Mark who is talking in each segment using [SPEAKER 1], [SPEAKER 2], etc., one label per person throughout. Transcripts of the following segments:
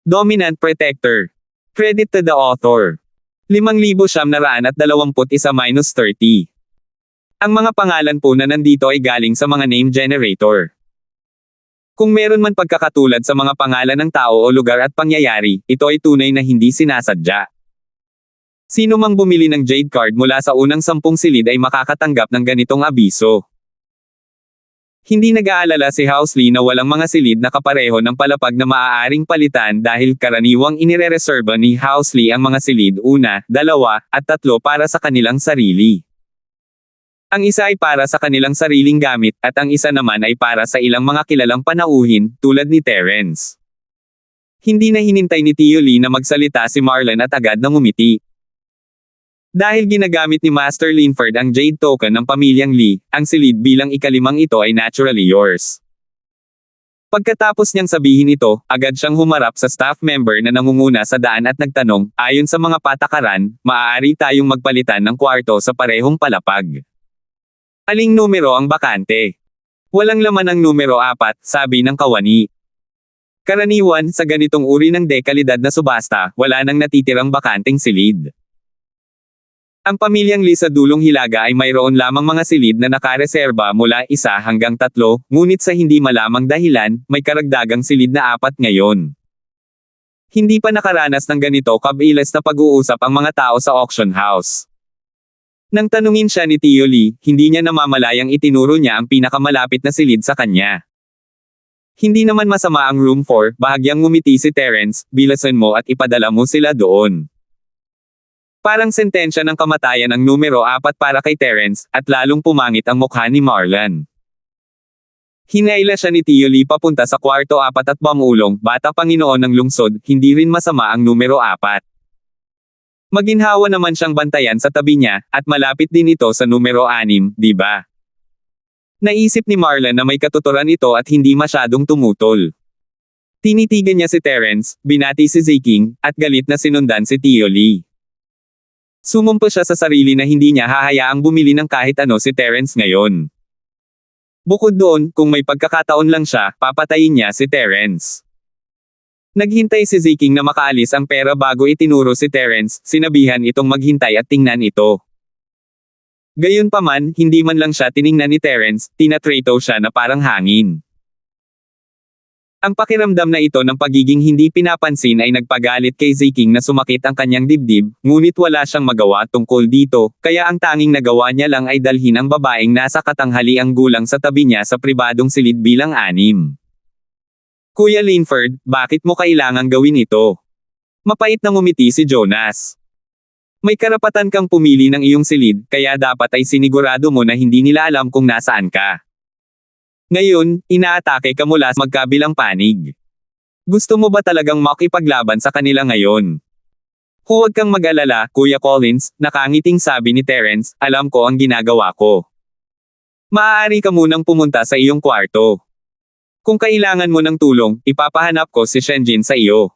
[SPEAKER 1] Dominant Protector. Credit to the author. 5,921-30. Ang mga pangalan po na nandito ay galing sa mga name generator. Kung meron man pagkakatulad sa mga pangalan ng tao o lugar at pangyayari, ito ay tunay na hindi sinasadya. Sino mang bumili ng Jade card mula sa unang 10 silid ay makakatanggap ng ganitong abiso. Hindi nag-aalala si Housley na walang mga silid na kapareho ng palapag na maaaring palitan dahil karaniwang inirereserba ni Housley ang mga silid 1, 2, at 3 para sa kanilang sarili. Ang isa ay para sa kanilang sariling gamit at ang isa naman ay para sa ilang mga kilalang panauhin, tulad ni Terence. Hindi na hinintay ni Tio Lee na magsalita si Marlon at agad na ngumiti. Dahil ginagamit ni Master Linford ang Jade token ng pamilyang Lee, ang silid bilang ika-5 ito ay naturally yours. Pagkatapos niyang sabihin ito, agad siyang humarap sa staff member na nangunguna sa daan at nagtanong, ayon sa mga patakaran, maaari tayong magpalitan ng kwarto sa parehong palapag. Aling numero ang bakante? Walang laman ang numero 4, sabi ng kawani. Karaniwan, sa ganitong uri ng dekalidad na subasta, wala nang natitirang bakanteng silid. Ang pamilyang Lee sa dulong hilaga ay mayroon lamang mga silid na nakareserba mula 1 hanggang 3, ngunit sa hindi malamang dahilan, may karagdagang silid na 4 ngayon. Hindi pa nakaranas ng ganito kabilis na pag-uusap ang mga tao sa auction house. Nang tanungin siya ni Tio Lee, hindi niya namamalayang itinuro niya ang pinakamalapit na silid sa kanya. Hindi naman masama ang room 4, bahagyang ngumiti si Terence, bilasan mo at ipadala mo sila doon. Parang sentensya ng kamatayan ang numero 4 para kay Terence, at lalong pumangit ang mukha ni Marlon. Hinaila siya ni Tio Lee papunta sa kwarto 4 at bamulong, bata Panginoon ng lungsod, hindi rin masama ang numero 4. Maginhawa naman siyang bantayan sa tabi niya, at malapit din ito sa numero 6, di ba? Naisip ni Marlon na may katuturan ito at hindi masyadong tumutol. Tinitigan niya si Terence, binati si Ziking, at galit na sinundan si Tio Lee. Sumumpa siya sa sarili na hindi niya hahayaang bumili ng kahit ano si Terence ngayon. Bukod doon, kung may pagkakataon lang siya, papatayin niya si Terence. Naghintay si Ziking na makaalis ang pera bago itinuro si Terence, sinabihan itong maghintay at tingnan ito. Gayunpaman, hindi man lang siya tiningnan ni Terence, tinatrato siya na parang hangin. Ang pakiramdam na ito ng pagiging hindi pinapansin ay nagpagalit kay Ziking na sumakit ang kanyang dibdib, ngunit wala siyang magawa tungkol dito, kaya ang tanging nagawa niya lang ay dalhin ang babaeng nasa katanghaliang gulang sa tabi niya sa pribadong silid bilang 6. Kuya Linford, bakit mo kailangang gawin ito? Mapait na ngumiti si Jonas. May karapatan kang pumili ng iyong silid, kaya dapat ay sinigurado mo na hindi nila alam kung nasaan ka. Ngayon, inaatake ka mula sa magkabilang panig. Gusto mo ba talagang makipaglaban sa kanila ngayon? Huwag kang mag-alala, Kuya Collins, nakangiting sabi ni Terence, alam ko ang ginagawa ko. Maaari ka munang pumunta sa iyong kwarto. Kung kailangan mo ng tulong, ipapahanap ko si Shenjin sa iyo.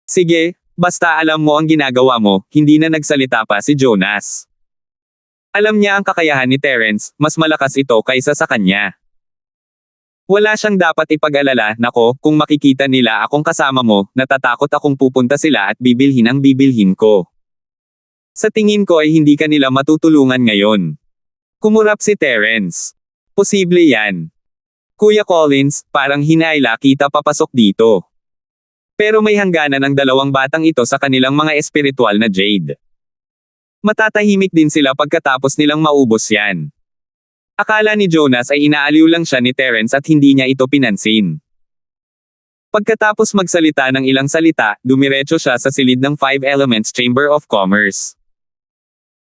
[SPEAKER 1] Sige, basta alam mo ang ginagawa mo, hindi na nagsalita pa si Jonas. Alam niya ang kakayahan ni Terence, mas malakas ito kaysa sa kanya. Wala siyang dapat ipag-alala, nako, kung makikita nila akong kasama mo, natatakot akong pupunta sila at bibilhin ang bibilhin ko. Sa tingin ko ay hindi ka nila matutulungan ngayon. Kumurap si Terence. Posible yan. Kuya Collins, parang hinaila kita papasok dito. Pero may hangganan ang 2 batang ito sa kanilang mga espiritual na Jade. Matatahimik din sila pagkatapos nilang maubos yan. Akala ni Jonas ay inaaliw lang siya ni Terence at hindi niya ito pinansin. Pagkatapos magsalita ng ilang salita, dumiretso siya sa silid ng 5 Elements Chamber of Commerce.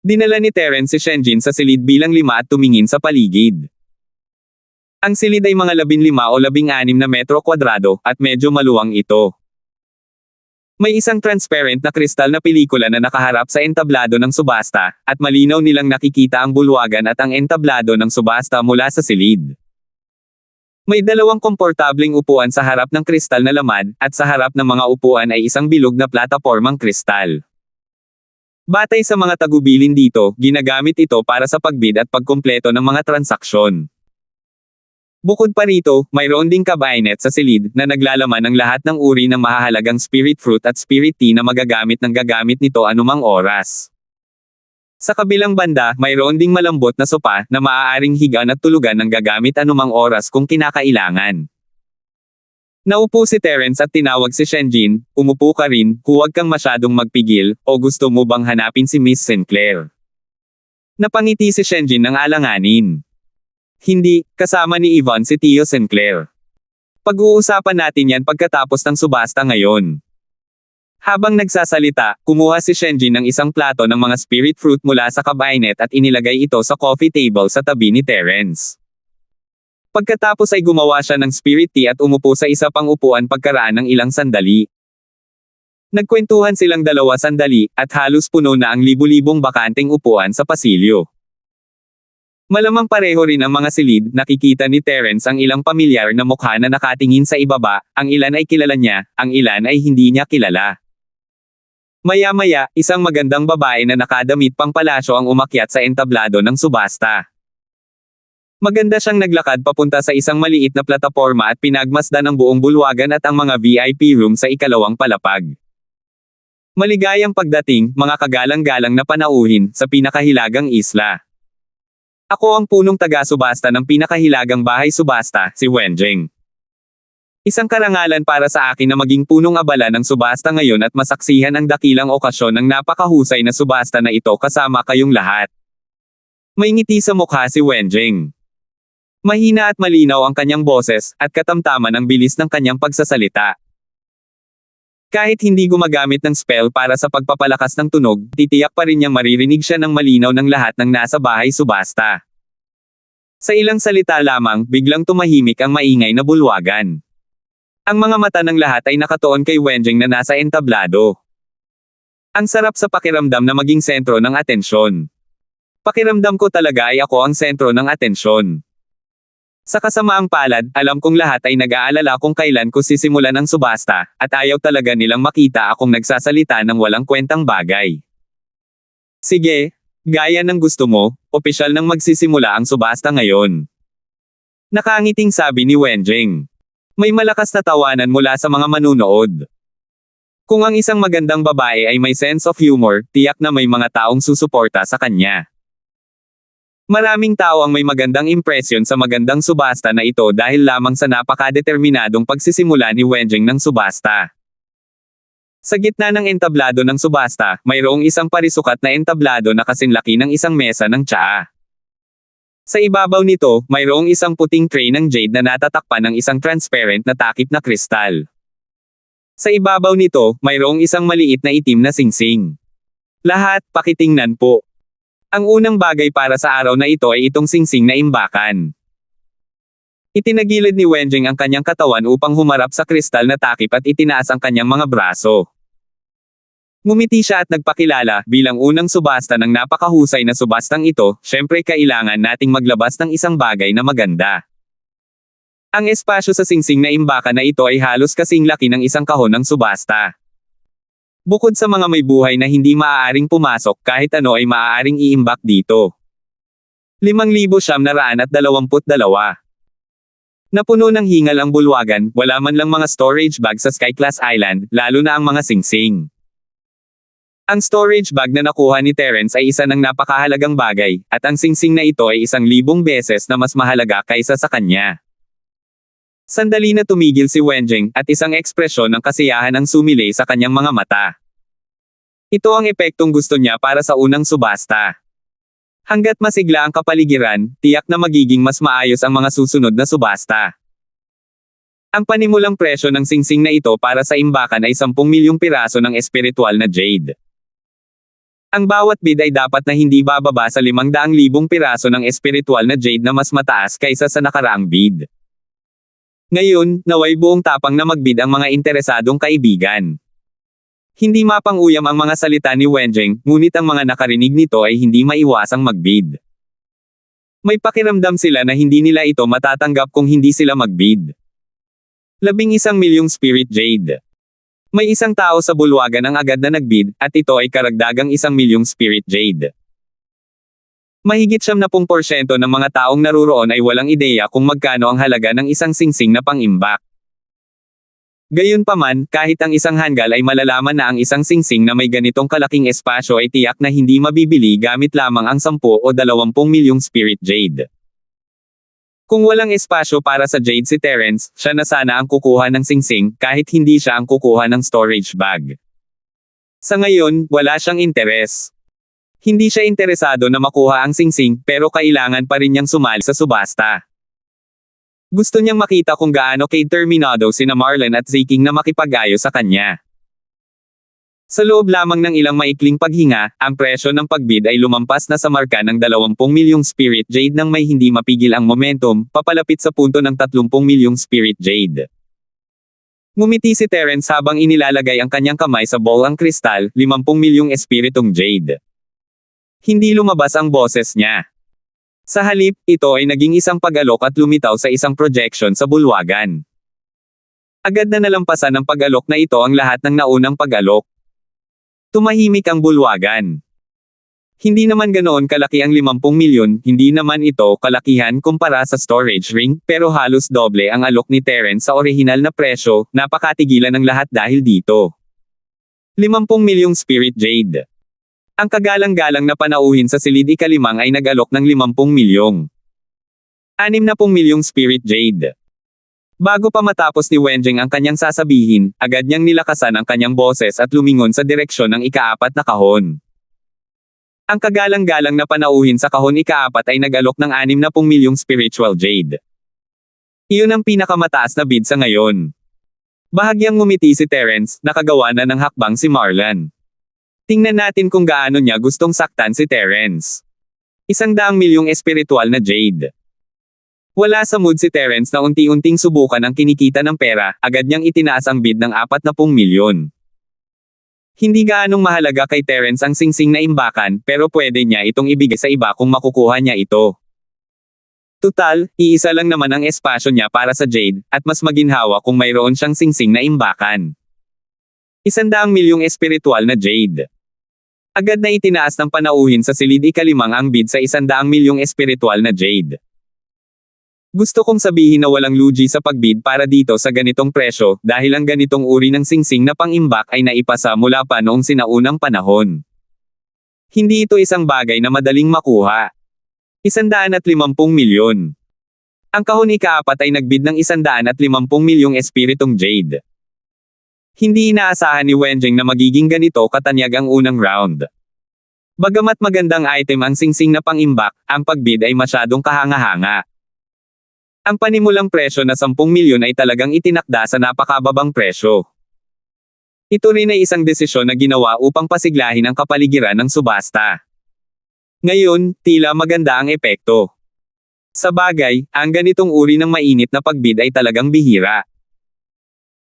[SPEAKER 1] Dinala ni Terence si Shenjin sa silid bilang 5 at tumingin sa paligid. Ang silid ay mga 15 o 16 na metro kwadrado, at medyo maluwang ito. May isang transparent na kristal na pelikula na nakaharap sa entablado ng subasta, at malinaw nilang nakikita ang bulwagan at ang entablado ng subasta mula sa silid. May 2 komportableng upuan sa harap ng kristal na lamad, at sa harap ng mga upuan ay isang bilog na platapormang kristal. Batay sa mga tagubilin dito, ginagamit ito para sa pagbid at pagkumpleto ng mga transaksyon. Bukod pa rito, mayroon ding cabinet sa silid na naglalaman ng lahat ng uri ng mahahalagang spirit fruit at spirit tea na magagamit ng gagamit nito anumang oras. Sa kabilang banda, mayroon ding malambot na sopa na maaaring higaan at tulugan ng gagamit anumang oras kung kinakailangan. Naupo si Terence at tinawag si Shenjin, umupo ka rin, huwag kang masyadong magpigil, o gusto mo bang hanapin si Miss Sinclair? Napangiti si Shenjin ng alanganin. Hindi, kasama ni Yvonne si Tio Sinclair. Pag-uusapan natin yan pagkatapos ng subasta ngayon. Habang nagsasalita, kumuha si Shenjin ng isang plato ng mga spirit fruit mula sa cabinet at inilagay ito sa coffee table sa tabi ni Terence. Pagkatapos ay gumawa siya ng spirit tea at umupo sa isa pang upuan pagkaraan ng ilang sandali. Nagkwentuhan silang dalawa sandali, at halos puno na ang libu-libong bakanteng upuan sa pasilyo. Malamang pareho rin ang mga silid, nakikita ni Terence ang ilang pamilyar na mukha na nakatingin sa ibaba, ang ilan ay kilala niya, ang ilan ay hindi niya kilala. Maya-maya, isang magandang babae na nakadamit pang palasyo ang umakyat sa entablado ng subasta. Maganda siyang naglakad papunta sa isang maliit na plataporma at pinagmasdan ang buong bulwagan at ang mga VIP room sa ikalawang palapag. Maligayang pagdating, mga kagalang-galang na panauhin, sa pinakahilagang isla. Ako ang punong taga-subasta ng pinakahilagang bahay subasta, si Wenjing. Isang karangalan para sa akin na maging punong abala ng subasta ngayon at masaksihan ang dakilang okasyon ng napakahusay na subasta na ito kasama kayong lahat. May ngiti sa mukha si Wenjing. Mahina at malinaw ang kanyang boses, at katamtaman ang bilis ng kanyang pagsasalita. Kahit hindi gumagamit ng spell para sa pagpapalakas ng tunog, titiyak pa rin niyang maririnig siya ng malinaw ng lahat ng nasa bahay subasta. Sa ilang salita lamang, biglang tumahimik ang maingay na bulwagan. Ang mga mata ng lahat ay nakatuon kay Wenjing na nasa entablado. Ang sarap sa pakiramdam na maging sentro ng atensyon. Pakiramdam ko talaga ay ako ang sentro ng atensyon. Sa kasamaang palad, alam kong lahat ay nag-aalala kung kailan ko sisimulan ang subasta, at ayaw talaga nilang makita akong nagsasalita ng walang kwentang bagay. Sige, gaya ng gusto mo, opisyal nang magsisimula ang subasta ngayon. Nakangiting sabi ni Wenjing. May malakas na tawanan mula sa mga manunood. Kung ang isang magandang babae ay may sense of humor, tiyak na may mga taong susuporta sa kanya. Maraming tao ang may magandang impresyon sa magandang subasta na ito dahil lamang sa napakadeterminadong pagsisimula ni Wenjing ng subasta. Sa gitna ng entablado ng subasta, mayroong isang parisukat na entablado na kasinlaki ng isang mesa ng tsaa. Sa ibabaw nito, mayroong isang puting tray ng jade na natatakpan ng isang transparent na takip na kristal. Sa ibabaw nito, mayroong isang maliit na itim na singsing. Lahat, pakitingnan po. Ang unang bagay para sa araw na ito ay itong singsing na imbakan. Itinagilid ni Wenjing ang kanyang katawan upang humarap sa kristal na takip at itinaas ang kanyang mga braso. Ngumiti siya at nagpakilala, bilang unang subasta ng napakahusay na subastang ito, syempre kailangan nating maglabas ng isang bagay na maganda. Ang espasyo sa singsing na imbakan na ito ay halos kasing laki ng isang kahon ng subasta. Bukod sa mga may buhay na hindi maaaring pumasok, kahit ano ay maaaring iimbak dito. 5,922. Napuno ng hingal ang bulwagan, wala man lang mga storage bag sa Skyclass Island, lalo na ang mga singsing. Ang storage bag na nakuha ni Terence ay isa ng napakahalagang bagay, at ang singsing na ito ay 1,000 beses na mas mahalaga kaysa sa kanya. Sandali na tumigil si Wenjing, at isang ekspresyon ng kasiyahan ang sumilay sa kanyang mga mata. Ito ang epektong gusto niya para sa unang subasta. Hanggat masigla ang kapaligiran, tiyak na magiging mas maayos ang mga susunod na subasta. Ang panimulang presyo ng singsing na ito para sa imbakan ay 10 milyong piraso ng espiritual na jade. Ang bawat bid ay dapat na hindi bababa sa 500,000 piraso ng espiritual na jade na mas mataas kaysa sa nakaraang bid. Ngayon, naway buong tapang na magbid ang mga interesadong kaibigan. Hindi mapang-uyam ang mga salita ni Wenjing, ngunit ang mga nakarinig nito ay hindi maiwasang magbid. May pakiramdam sila na hindi nila ito matatanggap kung hindi sila magbid. 11 milyong spirit jade. May isang tao sa bulwagan ang agad na nagbid, at ito ay karagdagang 1 milyong spirit jade. Mahigit 70% ng mga taong naruroon ay walang ideya kung magkano ang halaga ng isang singsing na pang-imbak. Gayunpaman, kahit ang isang hanggal ay malalaman na ang isang singsing na may ganitong kalaking espasyo ay tiyak na hindi mabibili gamit lamang ang 10 o 20 milyong spirit jade. Kung walang espasyo para sa jade si Terence, siya na sana ang kukuha ng singsing, kahit hindi siya ang kukuha ng storage bag. Sa ngayon, wala siyang interes. Hindi siya interesado na makuha ang singsing, pero kailangan pa rin niyang sumali sa subasta. Gusto niyang makita kung gaano determinado sina Marlon at Ziking na makipag-ayos sa kanya. Sa loob lamang ng ilang maikling paghinga, ang presyo ng pagbid ay lumampas na sa marka ng 20 milyong spirit jade nang may hindi mapigil ang momentum, papalapit sa punto ng 30 milyong spirit jade. Ngumiti si Terence habang inilalagay ang kanyang kamay sa bowl ang kristal, 50 milyong espiritong jade. Hindi lumabas ang boses niya. Sa halip, ito ay naging isang pag-alok at lumitaw sa isang projection sa bulwagan. Agad na nalampasan ng pag-alok na ito ang lahat ng naunang pag-alok. Tumahimik ang bulwagan. Hindi naman ganoon kalaki ang 50 milyon, hindi naman ito kalakihan kumpara sa storage ring, pero halos doble ang alok ni Terence sa orihinal na presyo, napakatigilan ng lahat dahil dito. 50 milyong spirit jade. Ang kagalang-galang na panauhin sa silid ika-5 ay nag-alok ng 50 milyong. 60 milyong spirit jade. Bago pa matapos ni Wenjing ang kanyang sasabihin, agad niyang nilakasan ang kanyang boses at lumingon sa direksyon ng ika-4 na kahon. Ang kagalang-galang na panauhin sa kahon ika-4 ay nag-alok ng 60 milyong spiritual jade. Iyon ang pinakamataas na bid sa ngayon. Bahagyang ngumiti si Terence, nakagawa na ng hakbang si Marlon. Tingnan natin kung gaano niya gustong saktan si Terence. 100 milyong espiritual na jade. Wala sa mood si Terence na unti-unting subukan ang kinikita ng pera, agad niyang itinaas ang bid ng 40 milyon. Hindi gaanong mahalaga kay Terence ang singsing na imbakan, pero pwede niya itong ibigay sa iba kung makukuha niya ito. Tutal, iisa lang naman ang espasyo niya para sa jade, at mas maginhawa kung mayroon siyang singsing na imbakan. 100 milyong espiritual na jade. Agad na itinaas ng panauhin sa silid ika-5 ang bid sa 100 milyong espiritual na jade. Gusto kong sabihin na walang lugi sa pagbid para dito sa ganitong presyo, dahil ang ganitong uri ng singsing na pang-imbak ay naipasa mula pa noong sinaunang panahon. Hindi ito isang bagay na madaling makuha. 150 milyon. Ang kahon ika-4 ay nagbid ng 150 milyong espiritong jade. Hindi inaasahan ni Wenjing na magiging ganito katanyag ang unang round. Bagamat magandang item ang singsing na pang-imbak, ang pagbid ay masyadong kahanga-hanga. Ang panimulang presyo na 10 milyon ay talagang itinakda sa napakababang presyo. Ito rin ay isang desisyon na ginawa upang pasiglahin ang kapaligiran ng subasta. Ngayon, tila maganda ang epekto. Sa bagay, ang ganitong uri ng mainit na pagbid ay talagang bihira.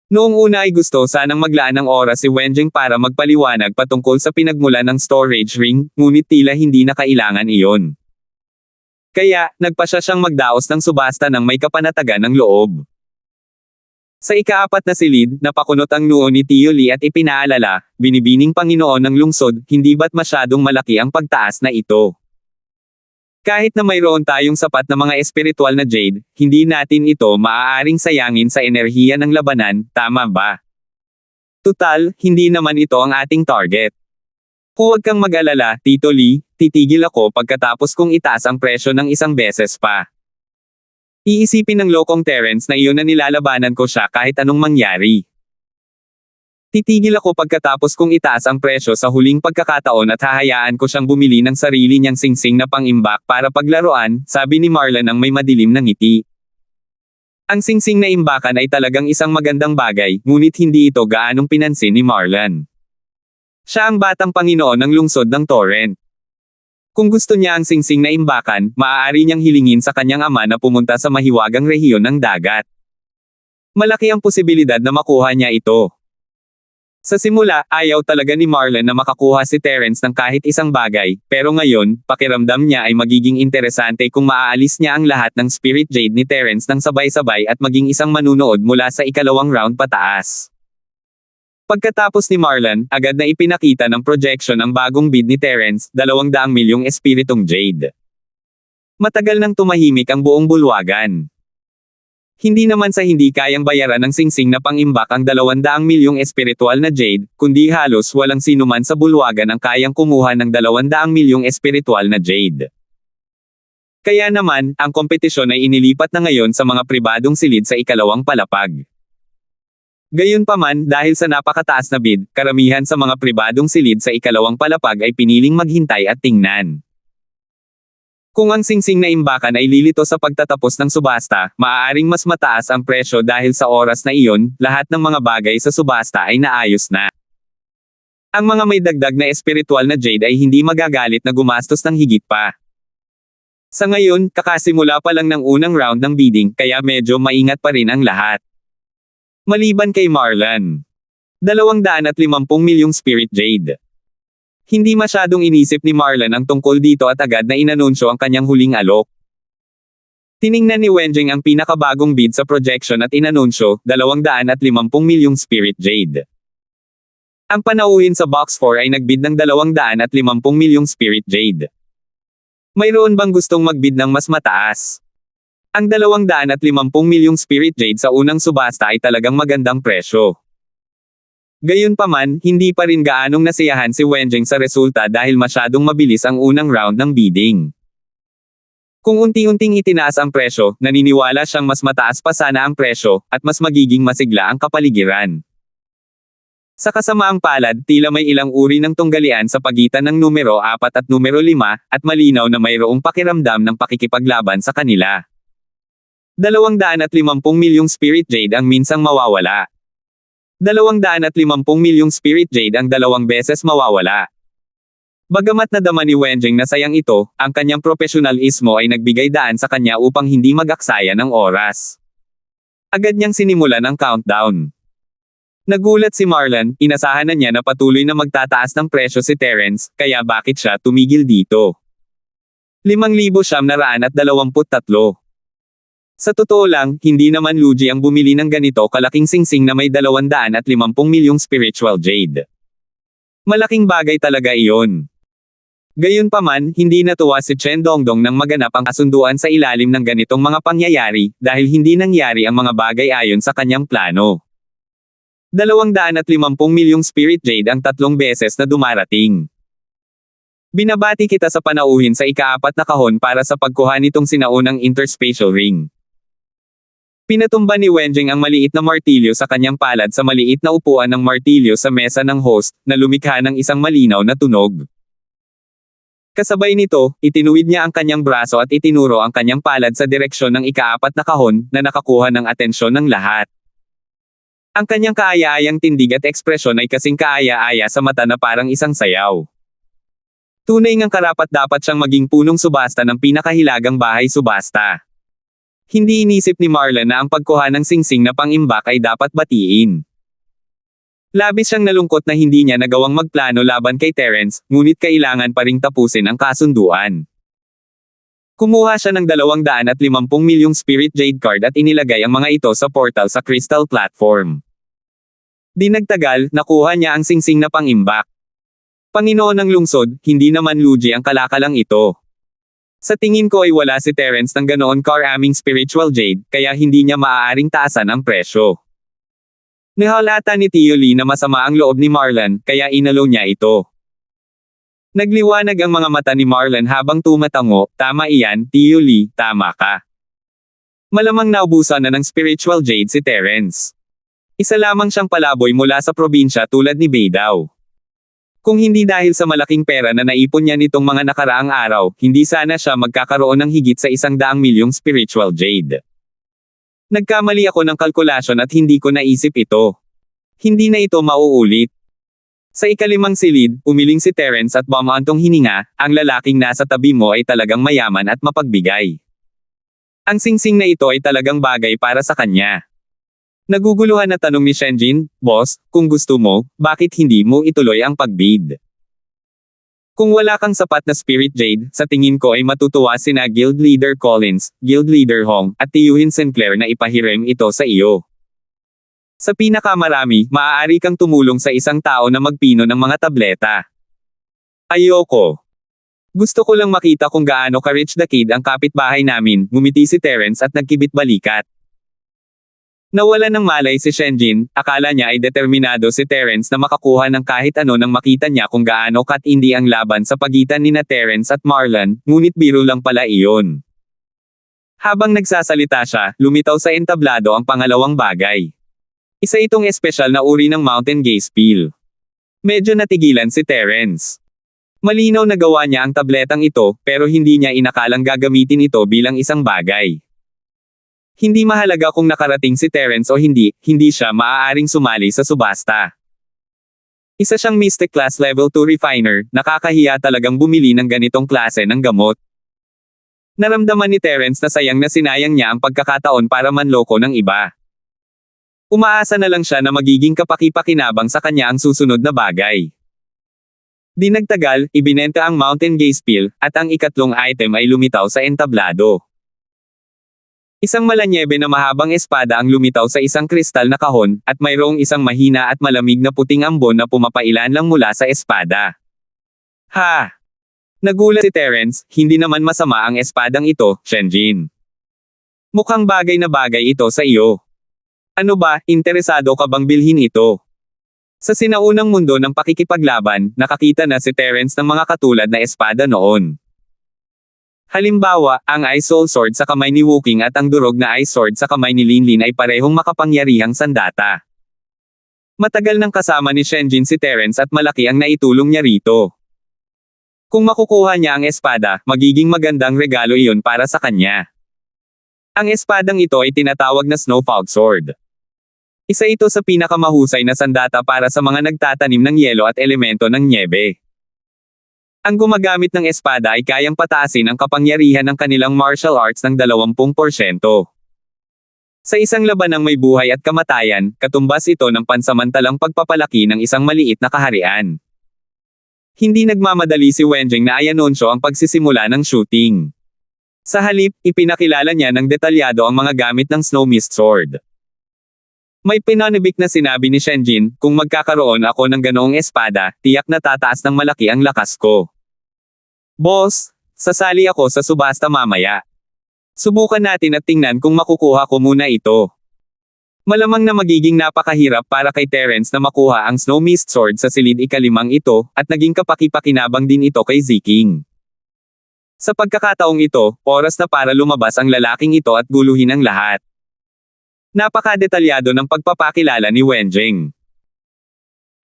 [SPEAKER 1] Noong una ay gusto sanang maglaan ng oras si Wenjing para magpaliwanag patungkol sa pinagmulan ng storage ring, ngunit tila hindi na kailangan iyon. Kaya, nagpasya siyang magdaos ng subasta ng may kapanatagan ng loob. Sa ika-4 na silid, napakunot ang noo ni Tio Lee at ipinaalala, binibining Panginoon ng lungsod, hindi ba't masyadong malaki ang pagtaas na ito? Kahit na mayroon tayong sapat na mga espiritual na jade, hindi natin ito maaaring sayangin sa enerhiya ng labanan, tama ba? Tutal, hindi naman ito ang ating target. Huwag kang mag-alala, Tito Lee, titigil ako pagkatapos kong itaas ang presyo ng isang beses pa. Iisipin ng lokong Terence na iyon na nilalabanan ko siya kahit anong mangyari. Titigil ako pagkatapos kong itaas ang presyo sa huling pagkakataon at hahayaan ko siyang bumili ng sarili niyang singsing na pang-imbak para paglaruan, sabi ni Marlon ang may madilim na ngiti. Ang singsing na imbakan ay talagang isang magandang bagay, ngunit hindi ito gaanong pinansin ni Marlon. Siya ang batang Panginoon ng lungsod ng Torrent. Kung gusto niya ang singsing na imbakan, maaari niyang hilingin sa kanyang ama na pumunta sa mahiwagang rehiyon ng dagat. Malaki ang posibilidad na makuha niya ito. Sa simula, ayaw talaga ni Marlon na makakuha si Terence ng kahit isang bagay, pero ngayon, pakiramdam niya ay magiging interesante kung maaalis niya ang lahat ng spirit jade ni Terence ng sabay-sabay at maging isang manunood mula sa ikalawang round pataas. Pagkatapos ni Marlon, agad na ipinakita ng projection ang bagong bid ni Terence, 200 milyong espiritong jade. Matagal nang tumahimik ang buong bulwagan. Hindi naman sa hindi kayang bayaran ng singsing na pangimbak ang 200 milyong espiritual na jade, kundi halos walang sinuman sa bulwagan ang kayang kumuha ng 200 milyong espiritual na jade. Kaya naman, ang kompetisyon ay inilipat na ngayon sa mga pribadong silid sa ikalawang palapag. Gayunpaman, dahil sa napakataas na bid, karamihan sa mga pribadong silid sa ikalawang palapag ay piniling maghintay at tingnan. Kung ang singsing na imbakan ay lilito sa pagtatapos ng subasta, maaaring mas mataas ang presyo dahil sa oras na iyon, lahat ng mga bagay sa subasta ay naayos na. Ang mga may dagdag na espiritual na jade ay hindi magagalit na gumastos ng higit pa. Sa ngayon, kakasimula pa lang ng unang round ng bidding, kaya medyo maingat pa rin ang lahat. Maliban kay Marlon. 250 milyong spirit jade. Hindi masyadong inisip ni Marlon ang tungkol dito at agad na inanunsyo ang kanyang huling alok. Tiningnan ni Wenjing ang pinakabagong bid sa projection at inanunsyo, 250 milyong spirit jade. Ang panauhin sa box 4 ay nagbid ng 250 milyong spirit jade. Mayroon bang gustong magbid ng mas mataas? Ang 250 milyong spirit jade sa unang subasta ay talagang magandang presyo. Gayunpaman, hindi pa rin gaanong nasiyahan si Wenjing sa resulta dahil masyadong mabilis ang unang round ng bidding. Kung unti-unting itinaas ang presyo, naniniwala siyang mas mataas pa sana ang presyo, at mas magiging masigla ang kapaligiran. Sa kasamaang palad, tila may ilang uri ng tunggalian sa pagitan ng numero 4 at numero 5, at malinaw na mayroong pakiramdam ng pakikipaglaban sa kanila. 250 milyong spirit jade ang minsang mawawala. 250 milyong spirit jade ang 2 beses mawawala. Bagamat nadama ni Wenjing na sayang ito, ang kanyang profesionalismo ay nagbigay daan sa kanya upang hindi mag-aksaya ng oras. Agad niyang sinimulan ang countdown. Nagulat si Marlon, inasahan na niya na patuloy na magtataas ng presyo si Terence, kaya bakit siya tumigil dito? 5,923. Sa totoo lang, hindi naman lugi ang bumili ng ganito kalaking singsing na may 250 milyong spiritual jade. Malaking bagay talaga iyon. Gayunpaman, hindi natuwa si Chen Dongdong nang maganap ang kasunduan sa ilalim ng ganitong mga pangyayari, dahil hindi nangyari ang mga bagay ayon sa kanyang plano. 250 milyong spirit jade ang 3 beses na dumarating. Binabati kita sa panauhin sa ika-4 na kahon para sa pagkuha nitong sinaunang interspatial ring. Pinatumba ni Wenjing ang maliit na martilyo sa kanyang palad sa maliit na upuan ng martilyo sa mesa ng host, na lumikha ng isang malinaw na tunog. Kasabay nito, itinuwid niya ang kanyang braso at itinuro ang kanyang palad sa direksyon ng ika-4 na kahon, na nakakuha ng atensyon ng lahat. Ang kanyang kaaya-ayang tindig at ekspresyon ay kasing kaaya-aya sa mata na parang isang sayaw. Tunay ngang karapat-dapat siyang maging punong subasta ng pinakahilagang bahay subasta. Hindi inisip ni Marlon na ang pagkuha ng singsing na pangimbak ay dapat batiin. Labis siyang nalungkot na hindi niya nagawang magplano laban kay Terence, ngunit kailangan pa ring tapusin ang kasunduan. Kumuha siya ng 250 milyong spirit jade card at inilagay ang mga ito sa portal sa crystal platform. Di nagtagal, nakuha niya ang singsing na pangimbak. Panginoon ng lungsod, hindi naman lugi ang kalakalang ito. Sa tingin ko ay wala si Terence ng ganoon karaming spiritual jade, kaya hindi niya maaaring taasan ang presyo. Nahalata ni Tio Lee na masama ang loob ni Marlon, kaya inalo niya ito. Nagliwanag ang mga mata ni Marlon habang tumatango, tama iyan, Tio Lee, tama ka. Malamang naubusan na ng spiritual jade si Terence. Isa lamang siyang palaboy mula sa probinsya tulad ni Beidao. Kung hindi dahil sa malaking pera na naipon niya nitong mga nakaraang araw, hindi sana siya magkakaroon ng higit sa 100 milyong spiritual jade. Nagkamali ako ng kalkulasyon at hindi ko naisip ito. Hindi na ito mauulit. Sa ikalimang silid, umiling si Terence at bumantong hininga, ang lalaking nasa tabi mo ay talagang mayaman at mapagbigay. Ang singsing na ito ay talagang bagay para sa kanya. Naguguluhan na tanong ni Shenjin, "Boss, kung gusto mo, bakit hindi mo ituloy ang pagbid?" Kung wala kang sapat na spirit jade, sa tingin ko ay matutuwa sina Guild Leader Collins, Guild Leader Hong, at Tiyuhin Sinclair na ipahiram ito sa iyo. Sa pinakamarami, maaari kang tumulong sa isang tao na magpino ng mga tableta. Ayoko. Gusto ko lang makita kung gaano ka-rich the kid ang kapitbahay namin, ngumiti si Terence at nagkibit balikat. Nawalan ng malay si Shenjin, akala niya ay determinado si Terence na makakuha ng kahit ano nang makita niya kung gaano katindi ang laban sa pagitan nina Terence at Marlon, ngunit biro lang pala iyon. Habang nagsasalita siya, lumitaw sa entablado ang pangalawang bagay. Isa itong espesyal na uri ng Mountain Gaze Peel. Medyo natigilan si Terence. Malinaw na gawa niya ang tabletang ito, pero hindi niya inakalang gagamitin ito bilang isang bagay. Hindi mahalaga kung nakarating si Terence o hindi siya maaaring sumali sa subasta. Isa siyang Mystic Class Level 2 Refiner, nakakahiya talagang bumili ng ganitong klase ng gamot. Naramdaman ni Terence na sayang na sinayang niya ang pagkakataon para manloko ng iba. Umaasa na lang siya na magiging kapaki-pakinabang sa kanya ang susunod na bagay. Di nagtagal, ibinenta ang Mountain Gaze Peel, at ang ikatlong item ay lumitaw sa entablado. Isang malanyebe na mahabang espada ang lumitaw sa isang kristal na kahon, at mayroong isang mahina at malamig na puting ambon na pumapailan lang mula sa espada. Ha! Nagulat si Terence, hindi naman masama ang espadang ito, Shenjin. Mukhang bagay na bagay ito sa iyo. Ano ba, interesado ka bang bilhin ito? Sa sinaunang mundo ng pakikipaglaban, nakakita na si Terence ng mga katulad na espada noon. Halimbawa, ang Ice Soul Sword sa kamay ni Wukong at ang durog na Ice Sword sa kamay ni Linlin ay parehong makapangyarihang sandata. Matagal nang kasama ni Shenjin si Terence at malaki ang naitulong niya rito. Kung makukuha niya ang espada, magiging magandang regalo iyon para sa kanya. Ang espadang ito ay tinatawag na Snowfall Sword. Isa ito sa pinakamahusay na sandata para sa mga nagtatanim ng yelo at elemento ng nyebe. Ang gumagamit ng espada ay kayang pataasin ang kapangyarihan ng kanilang martial arts ng 20%. Sa isang labanang may buhay at kamatayan, katumbas ito ng pansamantalang pagpapalaki ng isang maliit na kaharian. Hindi nagmamadali si Wenjing na i-anunsyo ang pagsisimula ng shooting. Sa halip, ipinakilala niya ng detalyado ang mga gamit ng Snow Mist Sword. May pinanibik na sinabi ni Shenjin, kung magkakaroon ako ng ganoong espada, tiyak na tataas ng malaki ang lakas ko. Boss, sasali ako sa subasta mamaya. Subukan natin at tingnan kung makukuha ko muna ito. Malamang na magiging napakahirap para kay Terence na makuha ang Snow Mist Sword sa silid ikalimang ito, at naging kapaki-pakinabang din ito kay Ziking. Sa pagkakataong ito, oras na para lumabas ang lalaking ito at guluhin ang lahat. Napaka-detalyado ng pagpapakilala ni Wenjing.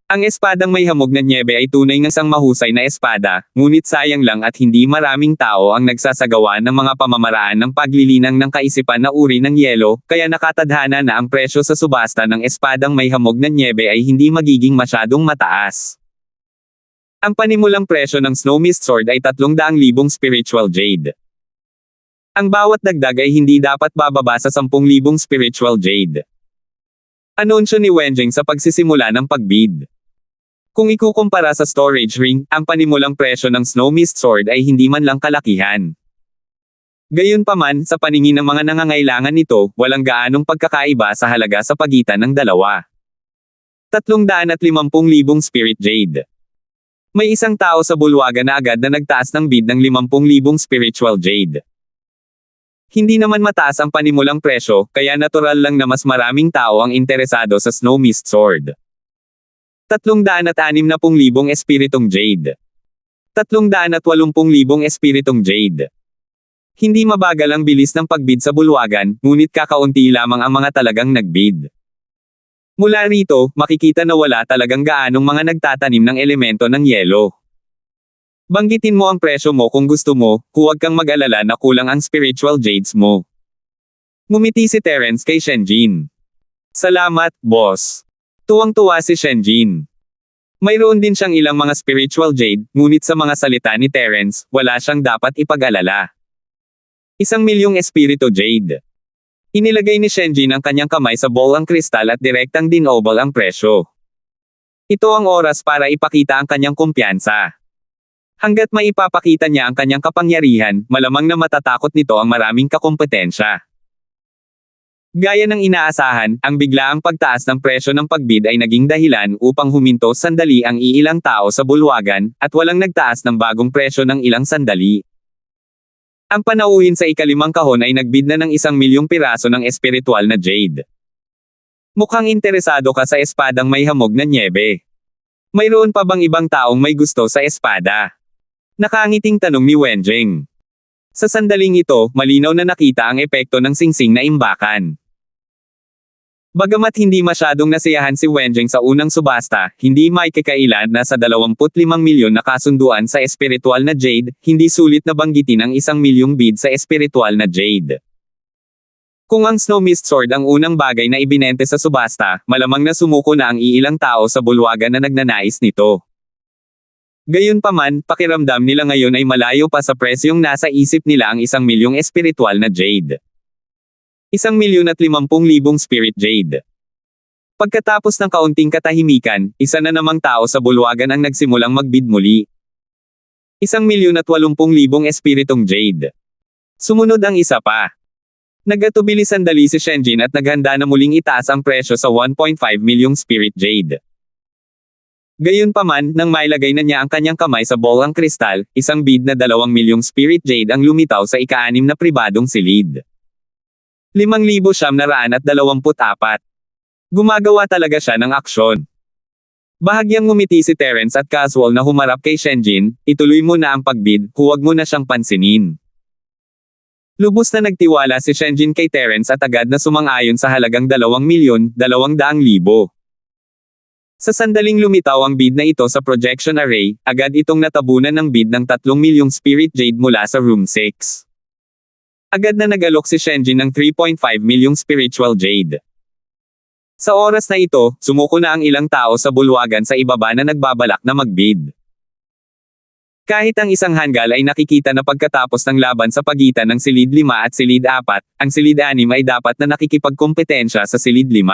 [SPEAKER 1] Ang espadang may hamog na nyebe ay tunay ng isang mahusay na espada, ngunit sayang lang at hindi maraming tao ang nagsasagawa ng mga pamamaraan ng paglilinang ng kaisipan na uri ng yelo, kaya nakatadhana na ang presyo sa subasta ng espadang may hamog na nyebe ay hindi magiging masyadong mataas. Ang panimulang presyo ng Snow Mist Sword ay 300,000 spiritual jade. Ang bawat dagdag ay hindi dapat bababa sa 10,000 spiritual jade. Anunsyo ni Wenjing sa pagsisimula ng pagbid. Kung ikukumpara sa storage ring, ang panimulang presyo ng Snow Mist Sword ay hindi man lang kalakihan. Gayunpaman, sa paningin ng mga nangangailangan nito, walang gaanong pagkakaiba sa halaga sa pagitan ng dalawa. 350,000 spirit jade. May isang tao sa bulwagan na agad na nagtaas ng bid ng 50,000 spiritual jade. Hindi naman mataas ang panimulang presyo, kaya natural lang na mas maraming tao ang interesado sa Snow Mist Sword. 360,000 espiritong jade. 380,000 espiritong jade. Hindi mabagal ang bilis ng pagbid sa bulwagan, ngunit kakaunti lamang ang mga talagang nagbid. Mula rito, makikita na wala talagang gaanong mga nagtatanim ng elemento ng yelo. Banggitin mo ang presyo mo kung gusto mo, huwag kang mag-alala na kulang ang spiritual jades mo. Ngumiti si Terence kay Shenjin. Salamat, boss. Tuwang-tuwa si Shenjin. Mayroon din siyang ilang mga spiritual jade, ngunit sa mga salita ni Terence, wala siyang dapat ipag-alala. 1,000,000 espiritu jade. Inilagay ni Shenjin ang kanyang kamay sa bowl ang kristal at direktang dinobol ang presyo. Ito ang oras para ipakita ang kanyang kumpiyansa. Hanggat maipapakita niya ang kanyang kapangyarihan, malamang na matatakot nito ang maraming kakompetensya. Gaya ng inaasahan, ang biglaang pagtaas ng presyo ng pagbid ay naging dahilan upang huminto sandali ang iilang tao sa bulwagan, at walang nagtaas ng bagong presyo ng ilang sandali. Ang panauhin sa ikalimang kahon ay nagbid na ng 1 milyong piraso ng espiritual na jade. Mukhang interesado ka sa espadang may hamog na nyebe. Mayroon pa bang ibang taong may gusto sa espada? Nakangiting tanong ni Wenjing. Sa sandaling ito, malinaw na nakita ang epekto ng singsing na imbakan. Bagamat hindi masyadong nasiyahan si Wenjing sa unang subasta, hindi may kakailan na sa 25 milyon na kasunduan sa espiritual na jade, hindi sulit na banggitin ang 1 milyong bid sa espiritual na jade. Kung ang Snow Mist Sword ang unang bagay na ibinente sa subasta, malamang na sumuko na ang iilang tao sa bulwagan na nagnanais nito. Gayunpaman, pakiramdam nila ngayon ay malayo pa sa presyong nasa isip nila ang 1 milyong espiritual na jade. 1,050,000 spirit jade. Pagkatapos ng kaunting katahimikan, isa na namang tao sa bulwagan ang nagsimulang magbid muli. 1,80,000 espiritong jade. Sumunod ang isa pa. Nagatubili sandali si Shenjin at naghanda na muling itaas ang presyo sa 1.5 milyong spirit jade. Gayunpaman, nang mailagay na niya ang kanyang kamay sa bolang kristal, isang bid na 2 milyong spirit jade ang lumitaw sa ika-6 na pribadong silid. 5,924. Gumagawa talaga siya ng aksyon. Bahagyang ngumiti si Terence at casual na humarap kay Shenjin, ituloy mo na ang pagbid, huwag mo na siyang pansinin. Lubos na nagtiwala si Shenjin kay Terence at agad na sumang-ayon sa halagang 2,200,000. Sa sandaling lumitaw ang bid na ito sa projection array, agad itong natabunan ng bid ng 3 milyong spirit jade mula sa room 6. Agad na nagalok si Shenjin ng 3.5 milyong spiritual jade. Sa oras na ito, sumuko na ang ilang tao sa bulwagan sa ibaba na nagbabalak na magbid. Kahit ang isang hanggal ay nakikita na pagkatapos ng laban sa pagitan ng silid 5 at silid 4, ang silid 6 ay dapat na nakikipagkompetensya sa silid 5.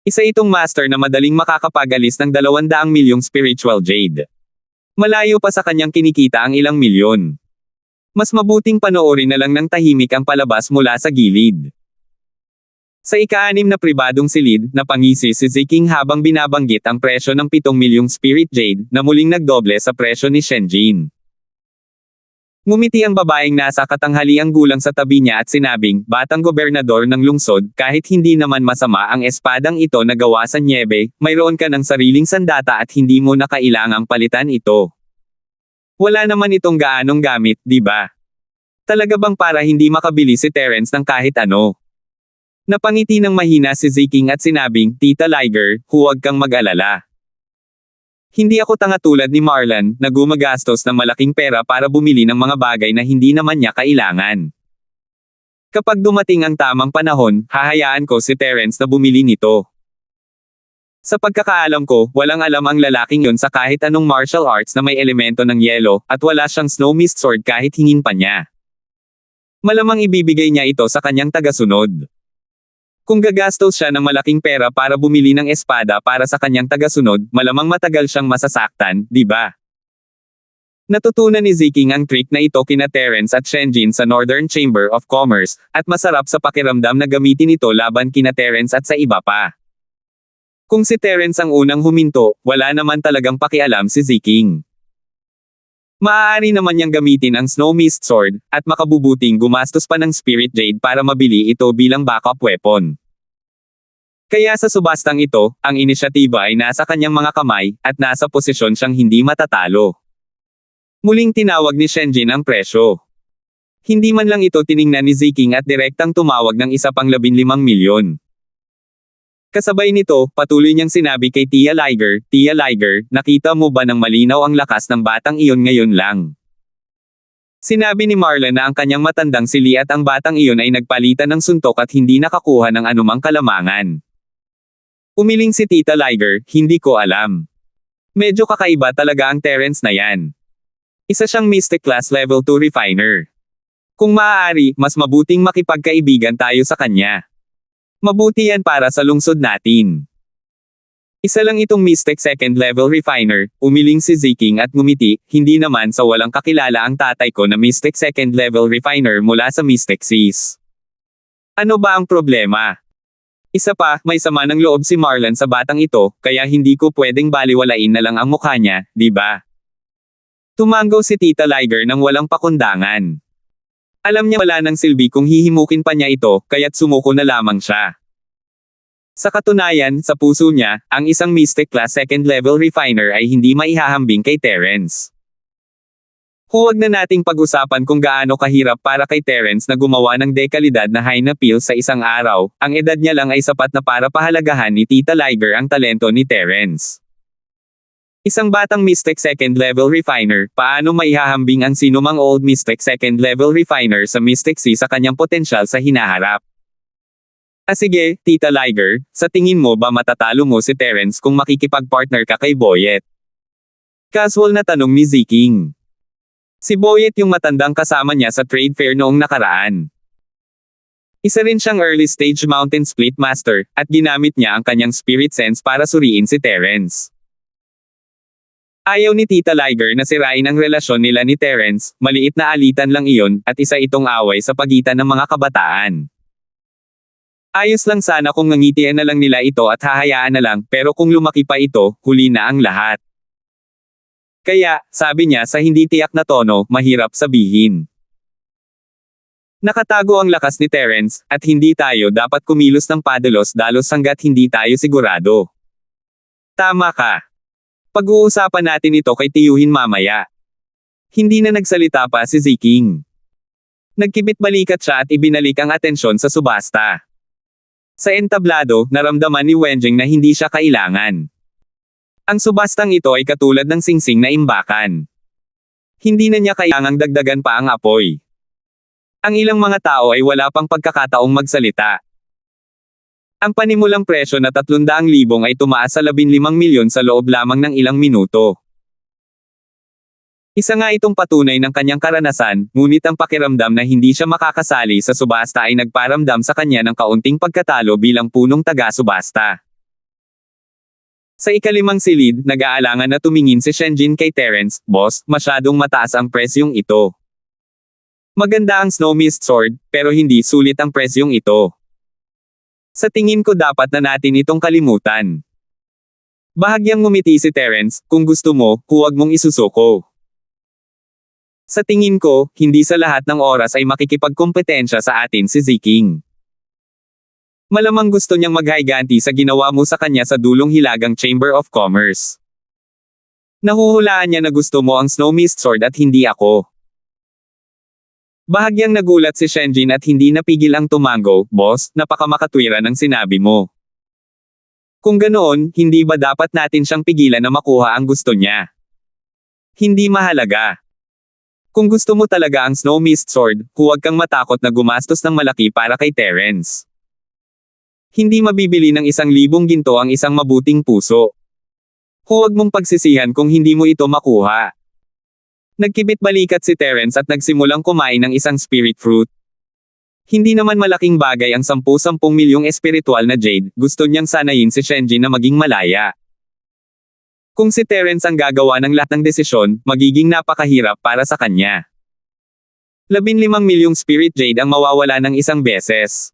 [SPEAKER 1] Isa itong master na madaling makakapagalis ng 200 milyong spiritual jade. Malayo pa sa kanyang kinikita ang ilang milyon. Mas mabuting panoorin na lang ng tahimik ang palabas mula sa gilid. Sa ika-6 na pribadong silid, napangisi si Ziking habang binabanggit ang presyo ng 7 milyong spirit jade, na muling nagdoble sa presyo ni Shenjin. Ngumiti ang babaeng nasa katanghaliang gulang sa tabi niya at sinabing, batang gobernador ng lungsod, kahit hindi naman masama ang espadang ito na gawa sa nyebe, mayroon ka ng sariling sandata at hindi mo na kailangang palitan ito. Wala naman itong gaanong gamit, di ba? Talaga bang para hindi makabili si Terence ng kahit ano? Napangiti ng mahina si Ziking at sinabing, Tita Liger, huwag kang mag-alala. Hindi ako tanga tulad ni Marlon, na gumagastos ng malaking pera para bumili ng mga bagay na hindi naman niya kailangan. Kapag dumating ang tamang panahon, hahayaan ko si Terence na bumili nito. Sa pagkakaalam ko, walang alam ang lalaking yun sa kahit anong martial arts na may elemento ng yelo, at wala siyang Snow Mist Sword kahit hingin pa niya. Malamang ibibigay niya ito sa kanyang tagasunod. Kung gagastos siya ng malaking pera para bumili ng espada para sa kanyang tagasunod, malamang matagal siyang masasaktan, di ba? Natutunan ni Ziking ang trick na ito kina Terence at Shenjin sa Northern Chamber of Commerce, at masarap sa pakiramdam na gamitin ito laban kina Terence at sa iba pa. Kung si Terence ang unang huminto, wala naman talagang pakialam si Ziking. Maaari naman niyang gamitin ang Snow Mist Sword, at makabubuting gumastos pa ng Spirit Jade para mabili ito bilang backup weapon. Kaya sa subastang ito, ang inisyatiba ay nasa kanyang mga kamay, at nasa posisyon siyang hindi matatalo. Muling tinawag ni Shenjin ang presyo. Hindi man lang ito tiningnan ni Ziking at direktang tumawag ng isa pang 15 milyon. Kasabay nito, patuloy niyang sinabi kay Tia Liger, nakita mo ba ng malinaw ang lakas ng batang iyon ngayon lang? Sinabi ni Marlon na ang kanyang matandang si Lee at ang batang iyon ay nagpalitan ng suntok at hindi nakakuha ng anumang kalamangan. Umiling si Tita Liger, hindi ko alam. Medyo kakaiba talaga ang Terence na yan. Isa siyang Mystic Class Level 2 Refiner. Kung maaari, mas mabuting makipagkaibigan tayo sa kanya. Mabuti yan para sa lungsod natin. Isa lang itong Mystic Second Level Refiner, umiling si Ziking at ngumiti, hindi naman sa walang kakilala ang tatay ko na Mystic Second Level Refiner mula sa Mystic Seas. Ano ba ang problema? Isa pa, may sama ng loob si Marlon sa batang ito, kaya hindi ko pwedeng baliwalain na lang ang mukha niya, di ba? Tumango si Tita Liger nang walang pakundangan. Alam niya wala nang silbi kung hihimukin pa niya ito, kaya't sumuko na lamang siya. Sa katunayan, sa puso niya, ang isang Mystic Class Second Level Refiner ay hindi maihahambing kay Terence. Huwag na nating pag-usapan kung gaano kahirap para kay Terence na gumawa ng dekalidad na high na pills sa isang araw, ang edad niya lang ay sapat na para pahalagahan ni Tita Liger ang talento ni Terence. Isang batang Mystic Second Level Refiner, paano maihahambing ang sinumang old Mystic Second Level Refiner sa Mystic Sea sa kanyang potensyal sa hinaharap? Sige, Tita Liger, sa tingin mo ba matatalo mo si Terence kung makikipag-partner ka kay Boyet? Casual na tanong ni Ziking. Si Boyet yung matandang kasama niya sa trade fair noong nakaraan. Isa rin siyang early stage mountain split master, at ginamit niya ang kanyang spirit sense para suriin si Terence. Ayaw ni Tita Liger na sirain ang relasyon nila ni Terence, maliit na alitan lang iyon, at isa itong away sa pagitan ng mga kabataan. Ayos lang sana kung ngangitian na lang nila ito at hahayaan na lang, pero kung lumaki pa ito, huli na ang lahat. Kaya, sabi niya sa hindi tiyak na tono, mahirap sabihin. Nakatago ang lakas ni Terence, at hindi tayo dapat kumilos ng padalos-dalos hanggat hindi tayo sigurado. Tama ka. Pag-uusapan natin ito kay tiyuhin mamaya. Hindi na nagsalita pa si Ziking. Nagkibit balikat siya at ibinalik ang atensyon sa subasta. Sa entablado, naramdaman ni Wenjing na hindi siya kailangan. Ang subastang ito ay katulad ng singsing na imbakan. Hindi na niya kailangang dagdagan pa ang apoy. Ang ilang mga tao ay wala pang pagkakataong magsalita. Ang panimulang presyo na 300,000 ay tumaas sa 15 milyon sa loob lamang ng ilang minuto. Isa nga itong patunay ng kanyang karanasan, ngunit ang pakiramdam na hindi siya makakasali sa subasta ay nagparamdam sa kanya ng kaunting pagkatalo bilang punong taga-subasta. Sa ikalimang silid, nag-aalangan na tumingin si Shenjin kay Terence, "Boss, masyadong mataas ang presyong ito." Maganda ang Snow Mist Sword, pero hindi sulit ang presyong ito. Sa tingin ko dapat na natin itong kalimutan. Bahagyang ngumiti si Terence, "Kung gusto mo, huwag mong isusuko." Sa tingin ko, hindi sa lahat ng oras ay makikipagkompetensya sa atin si Ziking. Malamang gusto niyang maghiganti sa ginawa mo sa kanya sa dulong hilagang Chamber of Commerce. Nahuhulaan niya na gusto mo ang Snow Mist Sword at hindi ako. Bahagyang nagulat si Shenjin at hindi napigil ang tumango, "Boss, napakamakatwira ng sinabi mo. Kung ganoon, hindi ba dapat natin siyang pigilan na makuha ang gusto niya? Hindi mahalaga. Kung gusto mo talaga ang Snow Mist Sword, huwag kang matakot na gumastos ng malaki para kay Terence. Hindi mabibili ng 1,000 ginto ang isang mabuting puso. Huwag mong pagsisihan kung hindi mo ito makuha." Nagkibit balikat si Terence at nagsimulang kumain ng isang spirit fruit. Hindi naman malaking bagay ang 10 milyong espiritual na jade, gusto niyang sanayin si Shenjin na maging malaya. Kung si Terence ang gagawa ng lahat ng desisyon, magiging napakahirap para sa kanya. 15 milyong Spirit Jade ang mawawala ng isang beses.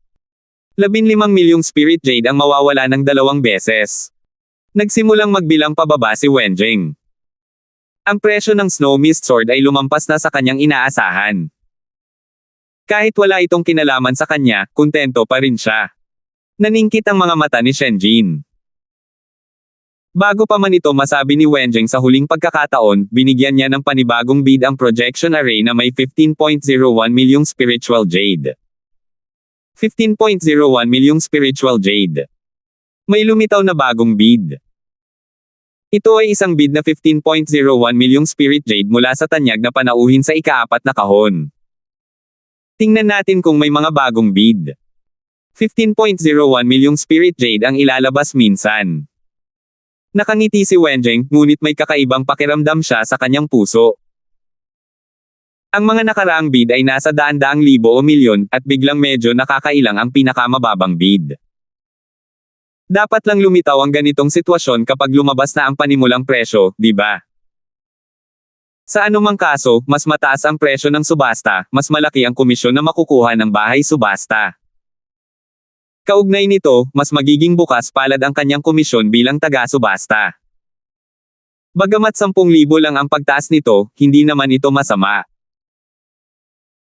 [SPEAKER 1] 15 milyong Spirit Jade ang mawawala ng 2 beses. Nagsimulang magbilang pababa si Wenjing. Ang presyo ng Snow Mist Sword ay lumampas na sa kanyang inaasahan. Kahit wala itong kinalaman sa kanya, kontento pa rin siya. Naningkit ang mga mata ni Shenjin. Bago pa man ito masabi ni Wenjing sa huling pagkakataon, binigyan niya ng panibagong bid ang projection array na may 15.01 milyong spiritual jade. 15.01 milyong spiritual jade. May lumitaw na bagong bid. Ito ay isang bid na 15.01 milyong spirit jade mula sa tanyag na panauhin sa ika-4 na kahon. Tingnan natin kung may mga bagong bid. 15.01 milyong spirit jade ang ilalabas minsan. Nakangiti si Wenjing, ngunit may kakaibang pakiramdam siya sa kanyang puso. Ang mga nakaraang bid ay nasa daan-daang libo o milyon, at biglang medyo nakakailang ang pinakamababang bid. Dapat lang lumitaw ang ganitong sitwasyon kapag lumabas na ang panimulang presyo, di ba? Sa anumang kaso, mas mataas ang presyo ng subasta, mas malaki ang komisyon na makukuha ng bahay subasta. Kaugnay nito, mas magiging bukas palad ang kanyang komisyon bilang taga-subasta. Bagamat 10,000 lang ang pagtaas nito, hindi naman ito masama.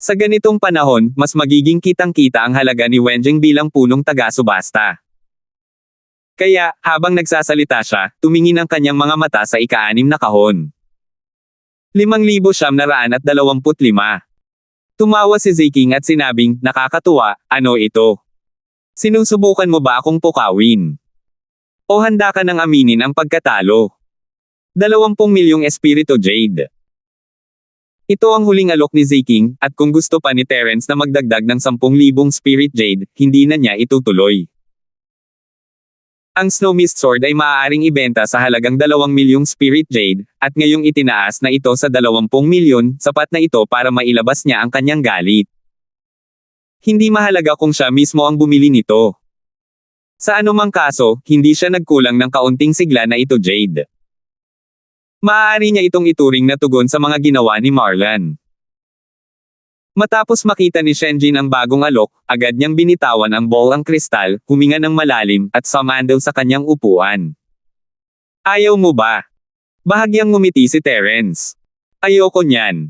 [SPEAKER 1] Sa ganitong panahon, mas magiging kitang-kita ang halaga ni Wenjing bilang punong taga-subasta. Kaya, habang nagsasalita siya, tumingin ang kanyang mga mata sa ika-6 na kahon. 5,925. Tumawa si Ziking at sinabing, nakakatuwa, ano ito? Sinusubukan mo ba akong pukawin? O handa ka nang aminin ang pagkatalo? 20 milyong Espiritu Jade. Ito ang huling alok ni Ziking, at kung gusto pa ni Terence na magdagdag ng 10,000 Spirit Jade, hindi na niya itutuloy. Ang Snow Mist Sword ay maaaring ibenta sa halagang 2 milyong Spirit Jade, at ngayong itinaas na ito sa 20 milyon, sapat na ito para mailabas niya ang kanyang galit. Hindi mahalaga kung siya mismo ang bumili nito. Sa anumang kaso, hindi siya nagkulang ng kaunting sigla na ito Jade. Maaari niya itong ituring na tugon sa mga ginawa ni Marlan. Matapos makita ni Shenjin ang bagong alok, agad niyang binitawan ang bolang kristal, huminga ng malalim, at sumandal sa kanyang upuan. Ayaw mo ba? Bahagyang ngumiti si Terence. Ayoko niyan.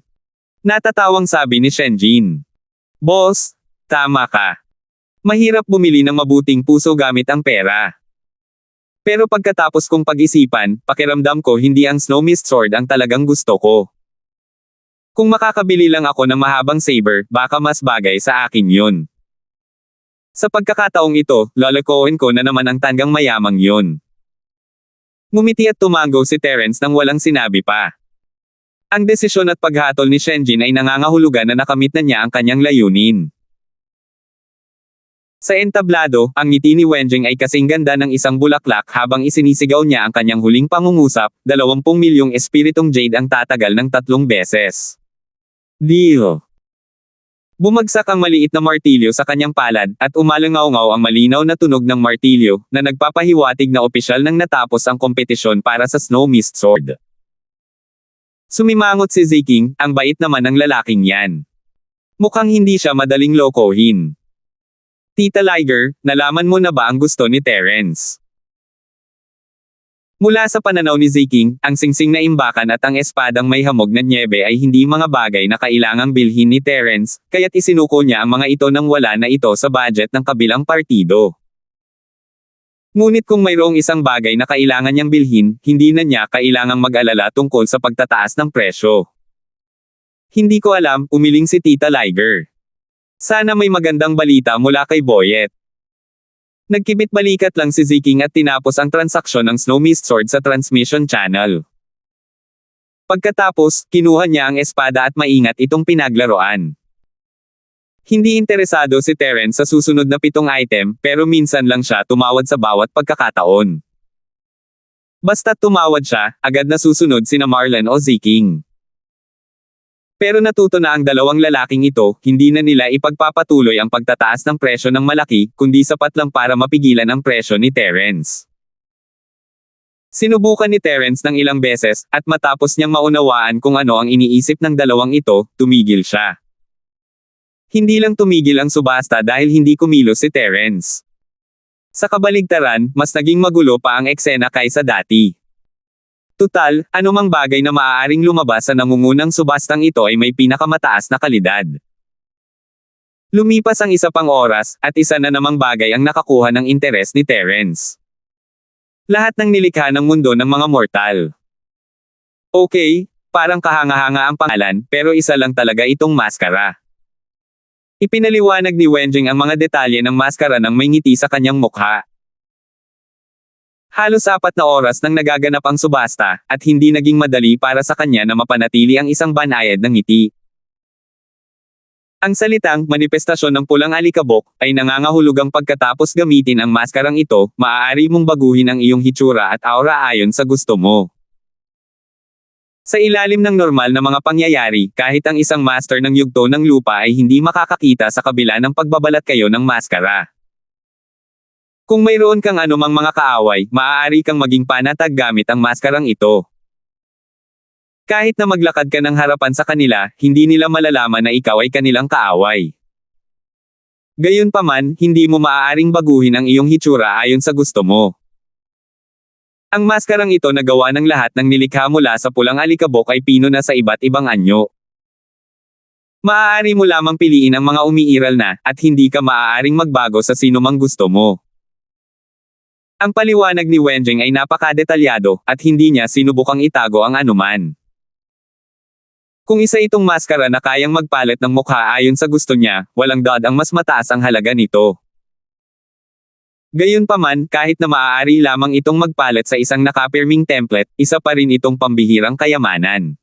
[SPEAKER 1] Natatawang sabi ni Shenjin. Boss, tama ka. Mahirap bumili ng mabuting puso gamit ang pera. Pero pagkatapos kong pag-isipan, pakiramdam ko hindi ang Snow Mist Sword ang talagang gusto ko. Kung makakabili lang ako ng mahabang saber, baka mas bagay sa akin yun. Sa pagkakataong ito, lolokohin ko na naman ang tanggang mayamang yun. Ngumiti at tumango si Terence nang walang sinabi pa. Ang desisyon at paghatol ni Shenjin ay nangangahulugan na nakamit na niya ang kanyang layunin. Sa entablado, ang ngiti ni Wenjing ay kasing ganda ng isang bulaklak habang isinisigaw niya ang kanyang huling pangungusap, 20 milyong espiritong Jade ang tatagal ng 3 beses. Deal. Bumagsak ang maliit na martilyo sa kanyang palad, at umalangaw-ngaw ang malinaw na tunog ng martilyo, na nagpapahiwatig na opisyal nang natapos ang kompetisyon para sa Snow Mist Sword. Sumimangot si Ziking, ang bait naman ng lalaking yan. Mukhang hindi siya madaling lokohin. Tita Liger, nalaman mo na ba ang gusto ni Terence? Mula sa pananaw ni Ziking, ang singsing na imbakan at ang espadang may hamog na nyebe ay hindi mga bagay na kailangang bilhin ni Terence, kaya't isinuko niya ang mga ito nang wala na ito sa budget ng kabilang partido. Ngunit kung mayroong isang bagay na kailangan niyang bilhin, hindi na niya kailangang mag-alala tungkol sa pagtataas ng presyo. Hindi ko alam, umiling si Tita Liger. Sana may magandang balita mula kay Boyet. Nagkibit-balikat lang si Ziking at tinapos ang transaksyon ng Snow Mist Sword sa transmission channel. Pagkatapos, kinuha niya ang espada at maingat itong pinaglaruan. Hindi interesado si Terence sa susunod na 7 item, pero minsan lang siya tumawad sa bawat pagkakataon. Basta't tumawad siya, agad na susunod sina Marlan o Ziking. Pero natuto na ang dalawang lalaking ito, hindi na nila ipagpapatuloy ang pagtataas ng presyo ng malaki, kundi sapat lang para mapigilan ang presyo ni Terence. Sinubukan ni Terence ng ilang beses, at matapos niyang maunawaan kung ano ang iniisip ng dalawang ito, tumigil siya. Hindi lang tumigil ang subasta dahil hindi kumilos si Terence. Sa kabaligtaran, mas naging magulo pa ang eksena kaysa dati. Tutal, anumang bagay na maaaring lumabas sa nangungunang subastang ito ay may pinakamataas na kalidad. Lumipas ang isa pang oras, at isa na namang bagay ang nakakuha ng interes ni Terence. Lahat ng nilikha ng mundo ng mga mortal. Okay, parang kahanga-hanga ang pangalan, pero isa lang talaga itong maskara. Ipinaliwanag ni Wenjing ang mga detalye ng maskara nang may ngiti sa kanyang mukha. Halos 4 na oras nang nagaganap ang subasta, at hindi naging madali para sa kanya na mapanatili ang isang banayad ng ngiti. Ang salitang, manifestasyon ng pulang alikabok, ay nangangahulugang pagkatapos gamitin ang maskarang ito, maaari mong baguhin ang iyong hitsura at aura ayon sa gusto mo. Sa ilalim ng normal na mga pangyayari, kahit ang isang master ng yugto ng lupa ay hindi makakakita sa kabila ng pagbabalat kayo ng maskara. Kung mayroon kang anumang mga kaaway, maaari kang maging panatag gamit ang maskarang ito. Kahit na maglakad ka ng harapan sa kanila, hindi nila malalaman na ikaw ay kanilang kaaway. Gayunpaman, hindi mo maaaring baguhin ang iyong hitsura ayon sa gusto mo. Ang maskarang ito na gawa ng lahat ng nilikha mula sa pulang alikabok ay pinuna sa iba't ibang anyo. Maaari mo lamang piliin ang mga umiiral na, at hindi ka maaaring magbago sa sinumang gusto mo. Ang paliwanag ni Wenjing ay napakadetalyado, at hindi niya sinubukang itago ang anuman. Kung isa itong maskara na kayang magpalit ng mukha ayon sa gusto niya, walang dod ang mas mataas ang halaga nito. Gayunpaman, kahit na maaari lamang itong magpalit sa isang nakapirming template, isa pa rin itong pambihirang kayamanan.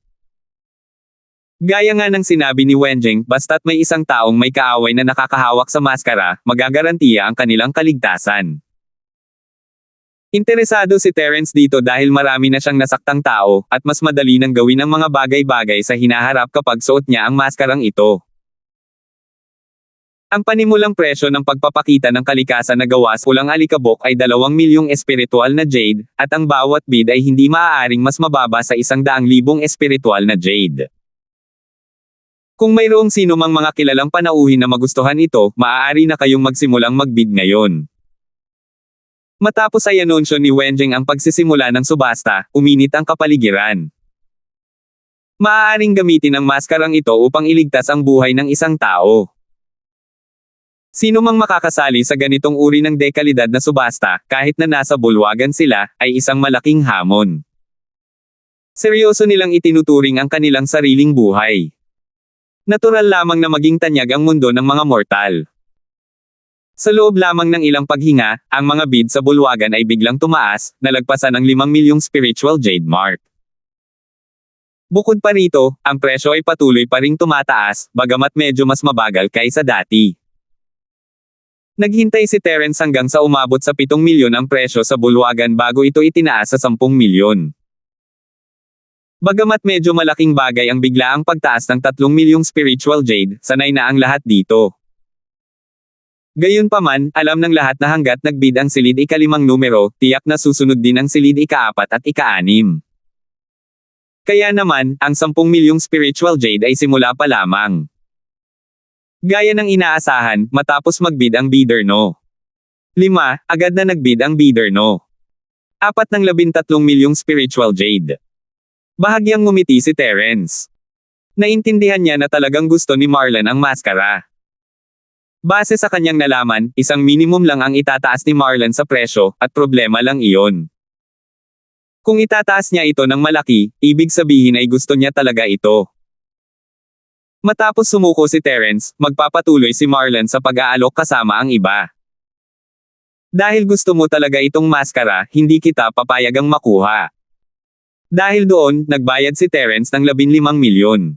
[SPEAKER 1] Gaya nga ng sinabi ni Wenjing, basta't may isang taong may kaaway na nakakahawak sa maskara, magagarantiya ang kanilang kaligtasan. Interesado si Terence dito dahil marami na siyang nasaktang tao, at mas madali nang gawin ang mga bagay-bagay sa hinaharap kapag suot niya ang maskarang ito. Ang panimulang presyo ng pagpapakita ng kalikasan na gawa sa pulang alikabok ay 2 milyong espiritual na jade, at ang bawat bid ay hindi maaaring mas mababa sa 100,000 espiritual na jade. Kung mayroong sino mang mga kilalang panauhin na magustuhan ito, maaari na kayong magsimulang magbid ngayon. Matapos ay anunsyo ni Wenjing ang pagsisimula ng subasta, uminit ang kapaligiran. Maaaring gamitin ang maskarang ito upang iligtas ang buhay ng isang tao. Sino mang makakasali sa ganitong uri ng dekalidad na subasta, kahit na nasa bulwagan sila, ay isang malaking hamon. Seryoso nilang itinuturing ang kanilang sariling buhay. Natural lamang na maging tanyag ang mundo ng mga mortal. Sa loob lamang ng ilang paghinga, ang mga bid sa bulwagan ay biglang tumaas, nalagpasan ang 5 milyong spiritual jade mark. Bukod pa rito, ang presyo ay patuloy pa ring tumataas, bagamat medyo mas mabagal kaysa dati. Naghintay si Terence hanggang sa umabot sa 7 milyon ang presyo sa bulwagan bago ito itinaas sa 10 milyon. Bagamat medyo malaking bagay ang biglaang pagtaas ng 3 milyong spiritual jade, sanay na ang lahat dito. Gayunpaman, alam ng lahat na hanggat nagbid ang silid ika-5 numero, tiyak na susunod din ang silid ika-4 at ika-6. Kaya naman, ang 10 milyong spiritual jade ay simula pa lamang. Gaya ng inaasahan, matapos magbid ang bidder no. 5, agad na nagbid ang bidder no. 4 ng 13 milyong spiritual jade. Bahagyang ngumiti si Terence. Naintindihan niya na talagang gusto ni Marlon ang maskara. Base sa kanyang nalaman, isang minimum lang ang itataas ni Marlon sa presyo, at problema lang iyon. Kung itataas niya ito ng malaki, ibig sabihin ay gusto niya talaga ito. Matapos sumuko si Terence, magpapatuloy si Marlon sa pag-aalok kasama ang iba. Dahil gusto mo talaga itong maskara, hindi kita papayagang makuha. Dahil doon, nagbayad si Terence ng 15 milyon.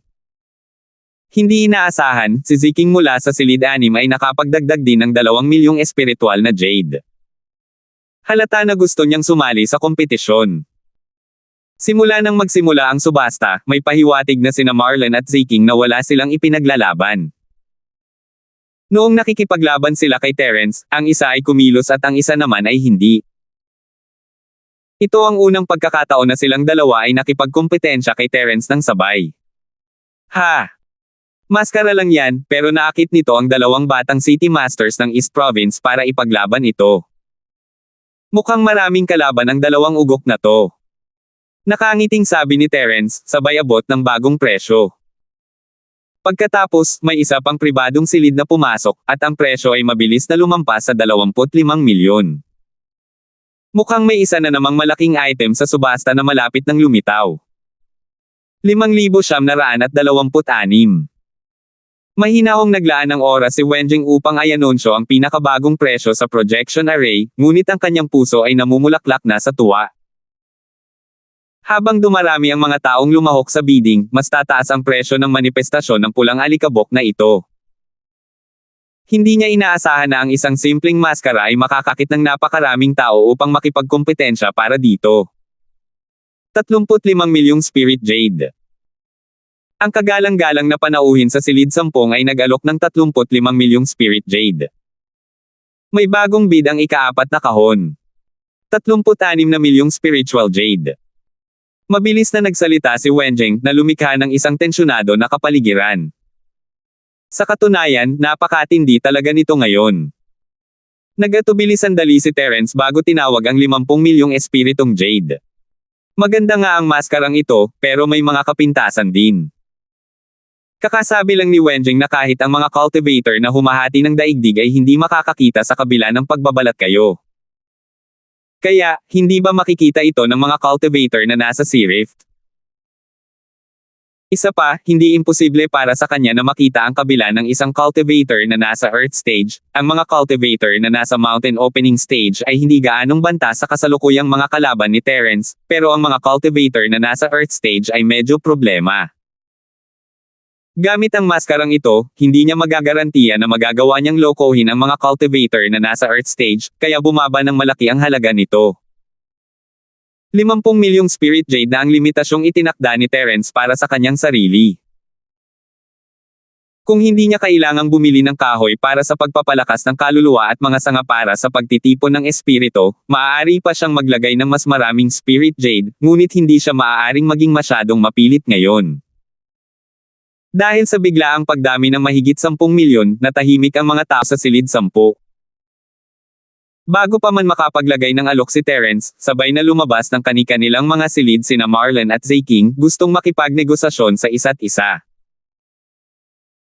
[SPEAKER 1] Hindi inaasahan, si Ziking mula sa silid 6 ay nakapagdagdag din ng 2 milyong espiritual na jade. Halata na gusto niyang sumali sa kompetisyon. Simula nang magsimula ang subasta, may pahiwatig na sina Marlon at Ziking na wala silang ipinaglalaban. Noong nakikipaglaban sila kay Terence, ang isa ay kumilos at ang isa naman ay hindi. Ito ang unang pagkakataon na silang dalawa ay nakipagkompetensya kay Terence ng sabay. Ha! Maskara lang yan, pero naakit nito ang 2 batang City Masters ng East Province para ipaglaban ito. Mukhang maraming kalaban ang 2 ugok na to. Nakangiting sabi ni Terence, sabay abot ng bagong presyo. Pagkatapos, may isa pang pribadong silid na pumasok, at ang presyo ay mabilis na lumampas sa 25 milyon. Mukhang may isa na namang malaking item sa subasta na malapit ng lumitaw. 5,926. Mahinahong naglaan ng oras si Wenjing upang i-anunsyo ang pinakabagong presyo sa projection array, ngunit ang kanyang puso ay namumulaklak na sa tuwa. Habang dumarami ang mga taong lumahok sa bidding, mas tataas ang presyo ng manifestasyon ng pulang alikabok na ito. Hindi niya inaasahan na ang isang simpleng maskara ay makakakit ng napakaraming tao upang makipagkompetensya para dito. 35 milyong spirit jade. Ang kagalang-galang na panauhin sa silid 10 ay nag-alok ng 35 milyong spirit jade. May bagong bid ang ika-4 na kahon. 36 na milyong spiritual jade. Mabilis na nagsalita si Wenjing na lumikha ng isang tensyonado na kapaligiran. Sa katunayan, napakatindi talaga nito ngayon. Nagatubili sandali si Terence bago tinawag ang 50 milyong espiritong Jade. Maganda nga ang maskarang ito, pero may mga kapintasan din. Kakasabi lang ni Wenjing na kahit ang mga cultivator na humahati ng daigdig ay hindi makakakita sa kabila ng pagbabalat kayo. Kaya, hindi ba makikita ito ng mga cultivator na nasa Sea Rift? Isa pa, hindi imposible para sa kanya na makita ang kabila ng isang cultivator na nasa Earth Stage. Ang mga cultivator na nasa Mountain Opening Stage ay hindi gaanong banta sa kasalukuyang mga kalaban ni Terence, pero ang mga cultivator na nasa Earth Stage ay medyo problema. Gamit ang maskarang ito, hindi niya magagarantiya na magagawa niyang lokohin ang mga cultivator na nasa Earth Stage, kaya bumaba ng malaki ang halaga nito. 50 milyong Spirit Jade na ang limitasyong itinakda ni Terence para sa kanyang sarili. Kung hindi niya kailangang bumili ng kahoy para sa pagpapalakas ng kaluluwa at mga sanga para sa pagtitipon ng espirito, maaari pa siyang maglagay ng mas maraming Spirit Jade, ngunit hindi siya maaaring maging masyadong mapilit ngayon. Dahil sa biglaang pagdami ng mahigit 10 milyon, natahimik ang mga tao sa silid 10. Bago pa man makapaglagay ng alok si Terence, sabay na lumabas ng kani-kanilang mga silid sina Marlon at Zayking, gustong makipagnegosasyon sa isa't isa.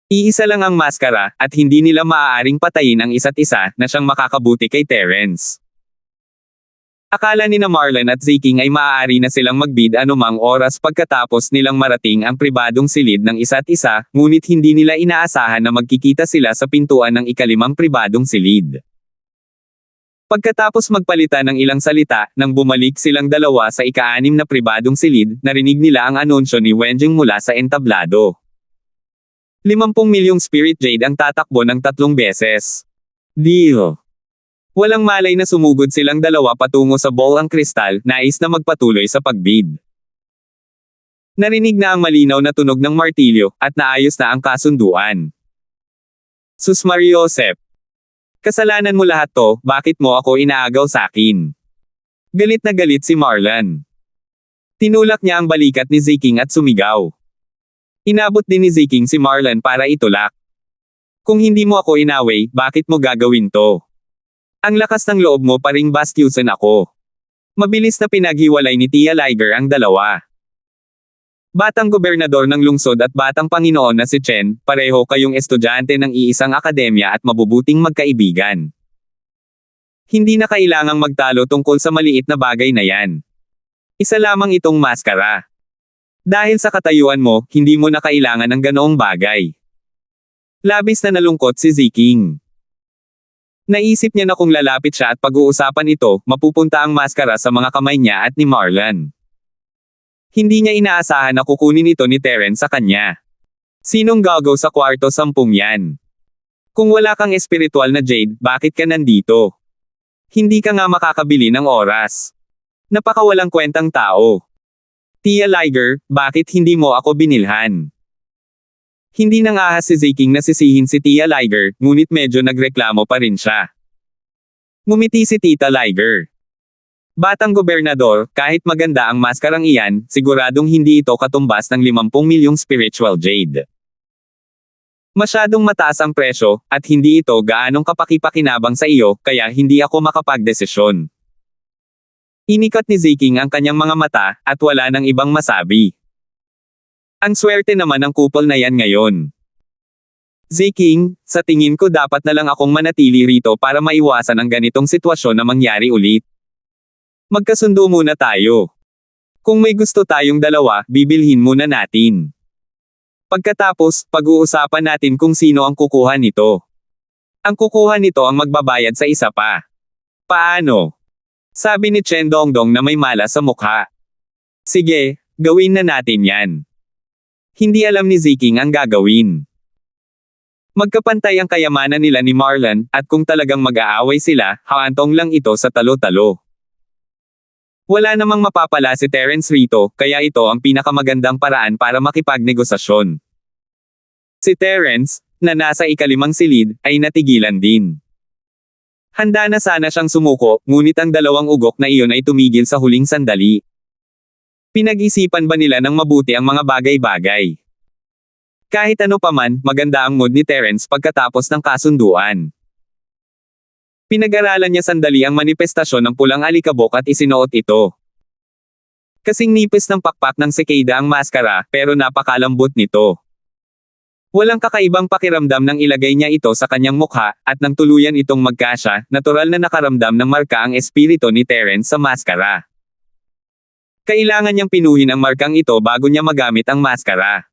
[SPEAKER 1] Iisa lang ang maskara, at hindi nila maaaring patayin ang isa't isa, na siyang makakabuti kay Terence. Akala ni na Marlon at Zayking ay maaari na silang magbid anumang oras pagkatapos nilang marating ang pribadong silid ng isa't isa, ngunit hindi nila inaasahan na magkikita sila sa pintuan ng ikalimang pribadong silid. Pagkatapos magpalitan ng ilang salita, nang bumalik silang dalawa sa ika-6 na pribadong silid, narinig nila ang anunsyo ni Wenjing mula sa entablado. 50 milyong Spirit Jade ang tatakbo ng 3 beses. Deal. Walang malay na sumugod silang dalawa patungo sa ball ang kristal, nais na magpatuloy sa pagbid. Narinig na ang malinaw na tunog ng martilyo, at naayos na ang kasunduan. Sus Mariosep. Kasalanan mo lahat to, bakit mo ako inaagaw sa akin? Galit na galit si Marlon. Tinulak niya ang balikat ni Zayking at sumigaw. Inabot din ni Zayking si Marlon para itulak. Kung hindi mo ako inaway, bakit mo gagawin to? Ang lakas ng loob mo paring bastyusan ako. Mabilis na pinaghiwalay ni Tia Liger ang dalawa. Batang gobernador ng lungsod at batang Panginoon na si Chen, pareho kayong estudyante ng iisang akademya at mabubuting magkaibigan. Hindi na kailangang magtalo tungkol sa maliit na bagay na yan. Isa lamang itong maskara. Dahil sa katayuan mo, hindi mo na kailangan ng ganoong bagay. Labis na nalungkot si Zayking. Naisip niya na kung lalapit siya at pag-uusapan ito, mapupunta ang maskara sa mga kamay niya at ni Marlon. Hindi niya inaasahan na kukunin ito ni Terence sa kanya. Sinong gagaw sa kwarto 10 yan? Kung wala kang espiritual na Jade, bakit ka nandito? Hindi ka nga makakabili ng oras. Napakawalang kwentang tao. Tia Liger, bakit hindi mo ako binilhan? Hindi nang ahas si Zayking na sisihin si Tia Liger, ngunit medyo nagreklamo pa rin siya. Ngumiti si Tita Liger. Batang gobernador, kahit maganda ang maskarang iyan, siguradong hindi ito katumbas ng 50 milyong spiritual jade. Masyadong mataas ang presyo, at hindi ito gaanong kapakipakinabang sa iyo, kaya hindi ako makapagdesisyon. Inikat ni Zayking ang kanyang mga mata, at wala nang ibang masabi. Ang swerte naman ng couple na yan ngayon. Zayking, sa tingin ko dapat na lang akong manatili rito para maiwasan ang ganitong sitwasyon na mangyari ulit. Magkasundo muna tayo. Kung may gusto tayong dalawa, bibilhin muna natin. Pagkatapos, pag-uusapan natin kung sino ang kukuha nito. Ang kukuha nito ang magbabayad sa isa pa. Paano? Sabi ni Chen Dongdong na may mala sa mukha. Sige, gawin na natin yan. Hindi alam ni Zayking ang gagawin. Magkapantay ang kayamanan nila ni Marlon, at kung talagang mag-aaway sila, haantong lang ito sa talo-talo. Wala namang mapapala si Terence rito, kaya ito ang pinakamagandang paraan para makipagnegosasyon. Si Terence, na nasa ika-5 silid, ay natigilan din. Handa na sana siyang sumuko, ngunit ang dalawang ugok na iyon ay tumigil sa huling sandali. Pinag-isipan ba nila ng mabuti ang mga bagay-bagay? Kahit ano paman, maganda ang mood ni Terence pagkatapos ng kasunduan. Pinag-aralan niya sandali ang manifestasyon ng pulang alikabok at isinuot ito. Kasing nipis ng pakpak ng sikada ang maskara, pero napakalambot nito. Walang kakaibang pakiramdam nang ilagay niya ito sa kanyang mukha, at nang tuluyan itong magkasya, natural na nakaramdam ng marka ang espiritu ni Terence sa maskara. Kailangan niyang pinuhin ang markang ito bago niya magamit ang maskara.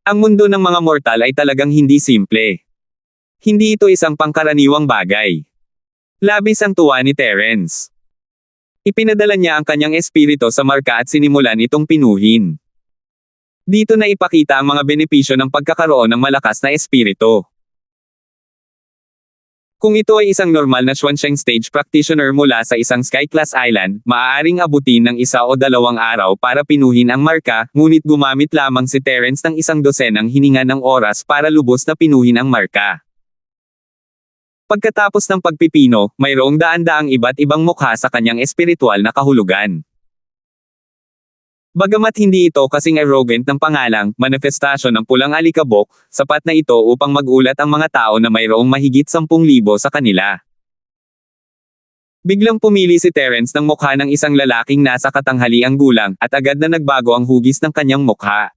[SPEAKER 1] Ang mundo ng mga mortal ay talagang hindi simple. Hindi ito isang pangkaraniwang bagay. Labis ang tuwa ni Terence. Ipinadala niya ang kanyang espiritu sa marka at sinimulan itong pinuhin. Dito na ipakita ang mga benepisyo ng pagkakaroon ng malakas na espiritu. Kung ito ay isang normal na Xuansheng stage practitioner mula sa isang sky-class island, maaaring abutin ng 1 o 2 araw para pinuhin ang marka, ngunit gumamit lamang si Terence ng 1 dosenang hininga ng oras para lubos na pinuhin ang marka. Pagkatapos ng pagpipino, mayroong daan-daang iba't ibang mukha sa kanyang espiritual na kahulugan. Bagamat hindi ito kasing arrogant ng pangalang, manifestasyon ng pulang alikabok, sapat na ito upang magulat ang mga tao na mayroong mahigit 10,000 sa kanila. Biglang pumili si Terence ng mukha ng isang lalaking nasa katanghaliang gulang, at agad na nagbago ang hugis ng kanyang mukha.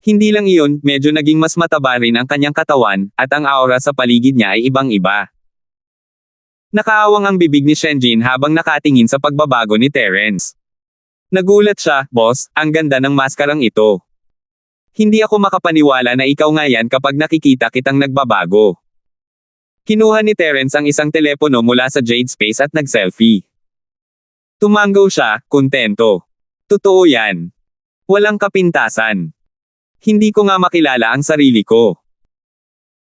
[SPEAKER 1] Hindi lang iyon, medyo naging mas mataba rin ang kanyang katawan, at ang aura sa paligid niya ay ibang-iba. Nakaawang ang bibig ni Shenjin habang nakatingin sa pagbabago ni Terence. Nagulat siya, "Boss, ang ganda ng maskarang ito. Hindi ako makapaniwala na ikaw nga yan kapag nakikita kitang nagbabago." Kinuha ni Terence ang isang telepono mula sa Jade Space at nag-selfie. Tumanggaw siya, kontento. Totoo yan. Walang kapintasan. Hindi ko nga makilala ang sarili ko.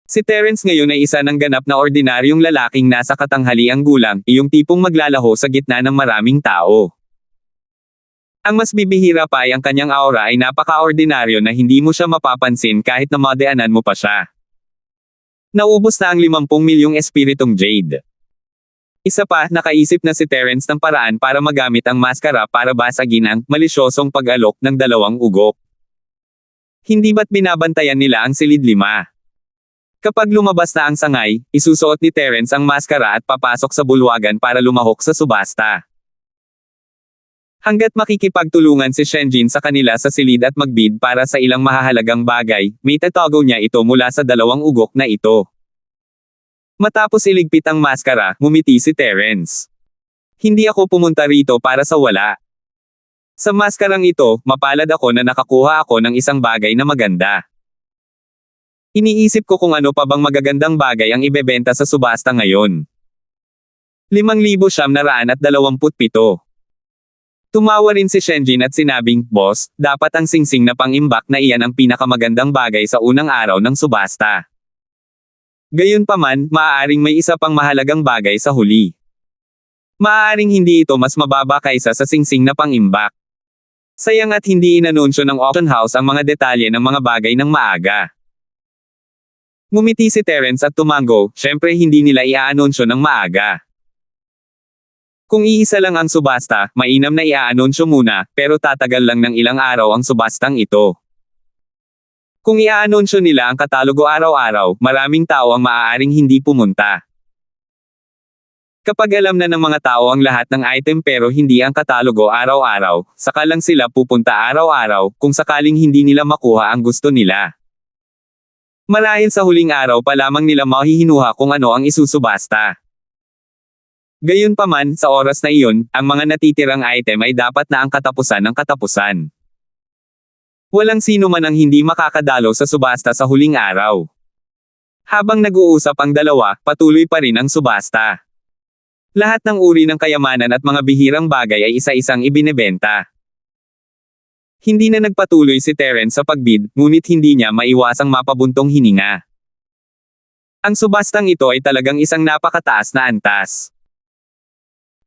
[SPEAKER 1] Si Terence ngayon ay isa ng ganap na ordinaryong lalaking nasa katanghaliang gulang, iyong tipong maglalaho sa gitna ng maraming tao. Ang mas bibihira pa ay ang kanyang aura ay napaka-ordinaryo na hindi mo siya mapapansin kahit na madaanan mo pa siya. Naubos na ang 50 milyong espiritong Jade. Isa pa, nakaisip na si Terence ng paraan para magamit ang maskara para basagin ang malisyosong pag-alok ng 2 ugok. Hindi ba't binabantayan nila ang silid-5? Kapag lumabas na ang sangay, isusuot ni Terence ang maskara at papasok sa bulwagan para lumahok sa subasta. Hanggat makikipagtulungan si Shenjin sa kanila sa silid at magbid para sa ilang mahahalagang bagay, may tatago niya ito mula sa 2 ugok na ito. Matapos iligpit ang maskara, ngumiti si Terence. Hindi ako pumunta rito para sa wala. Sa maskarang ito, mapalad ako na nakakuha ako ng isang bagay na maganda. Iniisip ko kung ano pa bang magagandang bagay ang ibebenta sa subasta ngayon. 5,927. Tumawa rin si Shenjin at sinabing, "Boss, dapat ang singsing na pang-imbak na iyan ang pinakamagandang bagay sa unang araw ng subasta. Gayunpaman, maaaring may isa pang mahalagang bagay sa huli. Maaaring hindi ito mas mababa kaysa sa singsing na pang-imbak." Sayang at hindi inanunsyo ng auction house ang mga detalye ng mga bagay ng maaga. Ngumiti si Terence at tumango, syempre hindi nila iaanunsyo ng maaga. Kung iisa lang ang subasta, mainam na iaanunsyo muna, pero tatagal lang ng ilang araw ang subastang ito. Kung iaanunsyo nila ang katalogo araw-araw, maraming tao ang maaaring hindi pumunta. Kapag alam na ng mga tao ang lahat ng item pero hindi ang katalogo araw-araw, saka lang sila pupunta araw-araw, kung sakaling hindi nila makuha ang gusto nila. Marahil sa huling araw pa lamang nila mahihinuha kung ano ang isusubasta. Gayunpaman, sa oras na iyon, ang mga natitirang item ay dapat na ang katapusan ng katapusan. Walang sino man ang hindi makakadalo sa subasta sa huling araw. Habang nag-uusap ang dalawa, patuloy pa rin ang subasta. Lahat ng uri ng kayamanan at mga bihirang bagay ay isa-isang ibinebenta. Hindi na nagpatuloy si Terence sa pagbid, ngunit hindi niya maiwasang mapabuntong hininga. Ang subastang ito ay talagang isang napakataas na antas.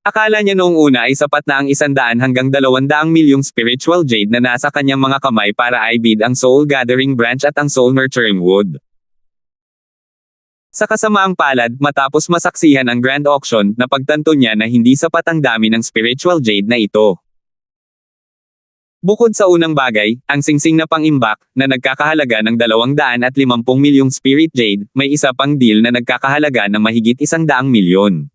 [SPEAKER 1] Akala niya noong una ay sapat na ang 100 hanggang 200 milyong spiritual jade na nasa kanyang mga kamay para i-bid ang soul gathering branch at ang soul nurturing wood. Sa kasamaang palad, matapos masaksihan ang grand auction, napagtanto niya na hindi sapat ang dami ng spiritual jade na ito. Bukod sa unang bagay, ang singsing na pang-imbak, na nagkakahalaga ng 250 milyong Spirit Jade, may isa pang deal na nagkakahalaga ng mahigit 100 milyon.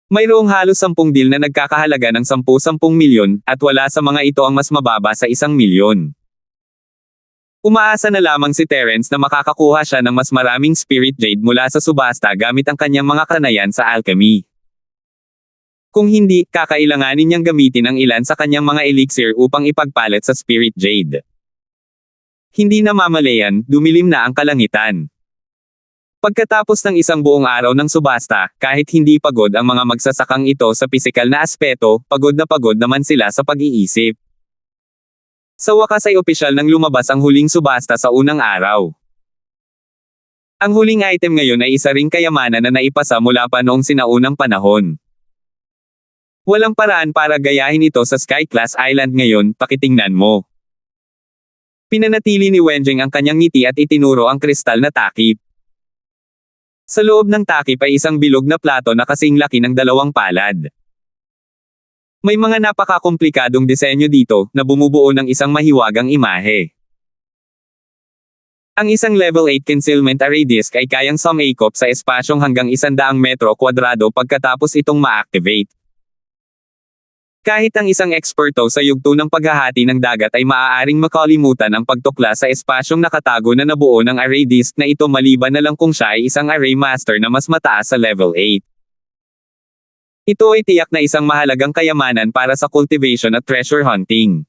[SPEAKER 1] Mayroong halos 10 deal na nagkakahalaga ng 10 milyon, at wala sa mga ito ang mas mababa sa 1 milyon. Umaasa na lamang si Terence na makakakuha siya ng mas maraming Spirit Jade mula sa subasta gamit ang kanyang mga kanayan sa alchemy. Kung hindi, kakailanganin niyang gamitin ang ilan sa kanyang mga elixir upang ipagpalit sa Spirit Jade. Hindi namamalayan, dumilim na ang kalangitan. Pagkatapos ng isang buong araw ng subasta, kahit hindi pagod ang mga magsasakang ito sa pisikal na aspeto, pagod naman sila sa pag-iisip. Sa wakas ay opisyal nang lumabas ang huling subasta sa unang araw. Ang huling item ngayon ay isa ring kayamanan na naipasa mula pa noong sinaunang panahon. Walang paraan para gayahin ito sa Sky Class Island ngayon, pakitingnan mo. Pinanatili ni Wenjing ang kanyang ngiti at itinuro ang kristal na takip. Sa loob ng takip ay isang bilog na plato na kasing laki ng 2 palad. May mga napakakomplikadong disenyo dito, na bumubuo ng isang mahiwagang imahe. Ang isang level 8 concealment array disk ay kayang sumakop sa espasyong hanggang 100 metro kwadrado pagkatapos itong ma-activate. Kahit ang isang eksperto sa yugto ng paghahati ng dagat ay maaaring makalimutan ang pagtukla sa espasyong nakatago na nabuo ng array disk na ito maliban na lang kung siya ay isang array master na mas mataas sa level 8. Ito ay tiyak na isang mahalagang kayamanan para sa cultivation at treasure hunting.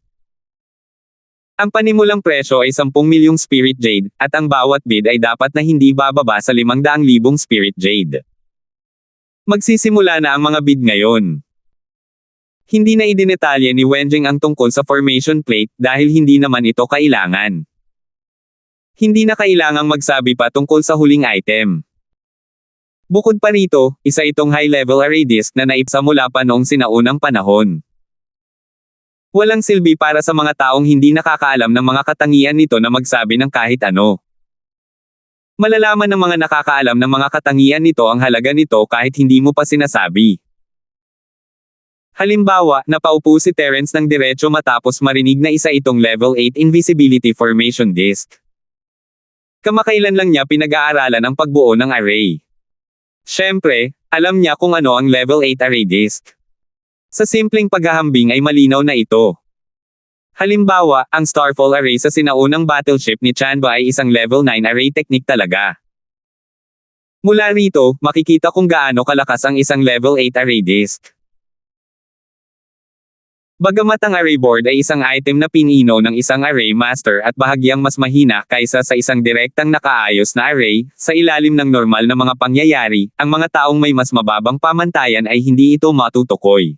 [SPEAKER 1] Ang panimulang presyo ay 10 milyong Spirit Jade, at ang bawat bid ay dapat na hindi bababa sa 500,000 Spirit Jade. Magsisimula na ang mga bid ngayon. Hindi na idinetalye ni Wenjing ang tungkol sa formation plate dahil hindi naman ito kailangan. Hindi na kailangang magsabi pa tungkol sa huling item. Bukod pa rito, isa itong high-level array disk na naipsa mula pa noong sinaunang panahon. Walang silbi para sa mga taong hindi nakakaalam ng mga katangian nito na magsabi ng kahit ano. Malalaman ng mga nakakaalam ng mga katangian nito ang halaga nito kahit hindi mo pa sinasabi. Halimbawa, napaupo si Terence ng diretso matapos marinig na isa itong level 8 invisibility formation disk. Kamakailan lang niya pinag-aaralan ang pagbuo ng array. Siyempre, alam niya kung ano ang level 8 array disk. Sa simpleng paghahambing ay malinaw na ito. Halimbawa, ang Starfall array sa sinaunang battleship ni Chanba ay isang level 9 array technique talaga. Mula rito, makikita kung gaano kalakas ang isang level 8 array disk. Bagamat ang array board ay isang item na pinino ng isang array master at bahagyang mas mahina kaysa sa isang direktang nakaayos na array, sa ilalim ng normal na mga pangyayari, ang mga taong may mas mababang pamantayan ay hindi ito matutukoy.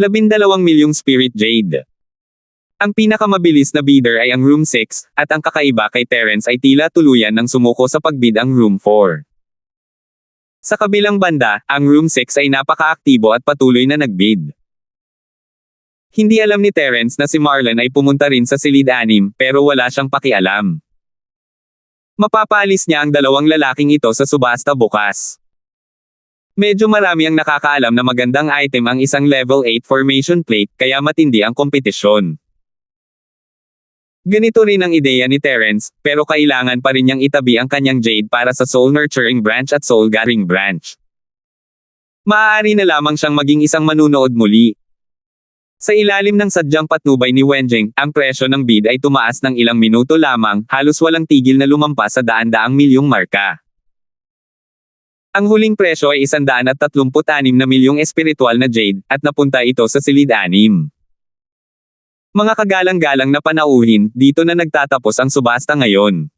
[SPEAKER 1] 12 milyong Spirit Jade. Ang pinakamabilis na bidder ay ang Room 6, at ang kakaiba kay Terence ay tila tuluyan ng sumuko sa pagbid ang Room 4. Sa kabilang banda, ang Room 6 ay napakaaktibo at patuloy na nagbid. Hindi alam ni Terence na si Marlon ay pumunta rin sa silid-anim, pero wala siyang pakialam. Mapapaalis niya ang 2 lalaking ito sa subasta bukas. Medyo marami ang nakakaalam na magandang item ang isang level 8 formation plate, kaya matindi ang kompetisyon. Ganito rin ang ideya ni Terence, pero kailangan pa rin niyang itabi ang kanyang Jade para sa Soul Nurturing Branch at Soul Gathering Branch. Maaari na lamang siyang maging isang manunood muli. Sa ilalim ng sadyang patnubay ni Wenjing, ang presyo ng bid ay tumaas ng ilang minuto lamang, halos walang tigil na lumampas sa 100 milyong marka. Ang huling presyo ay 136 na milyong espiritual na Jade, at napunta ito sa silid-anim. Mga kagalang-galang na panauhin, dito na nagtatapos ang subasta ngayon.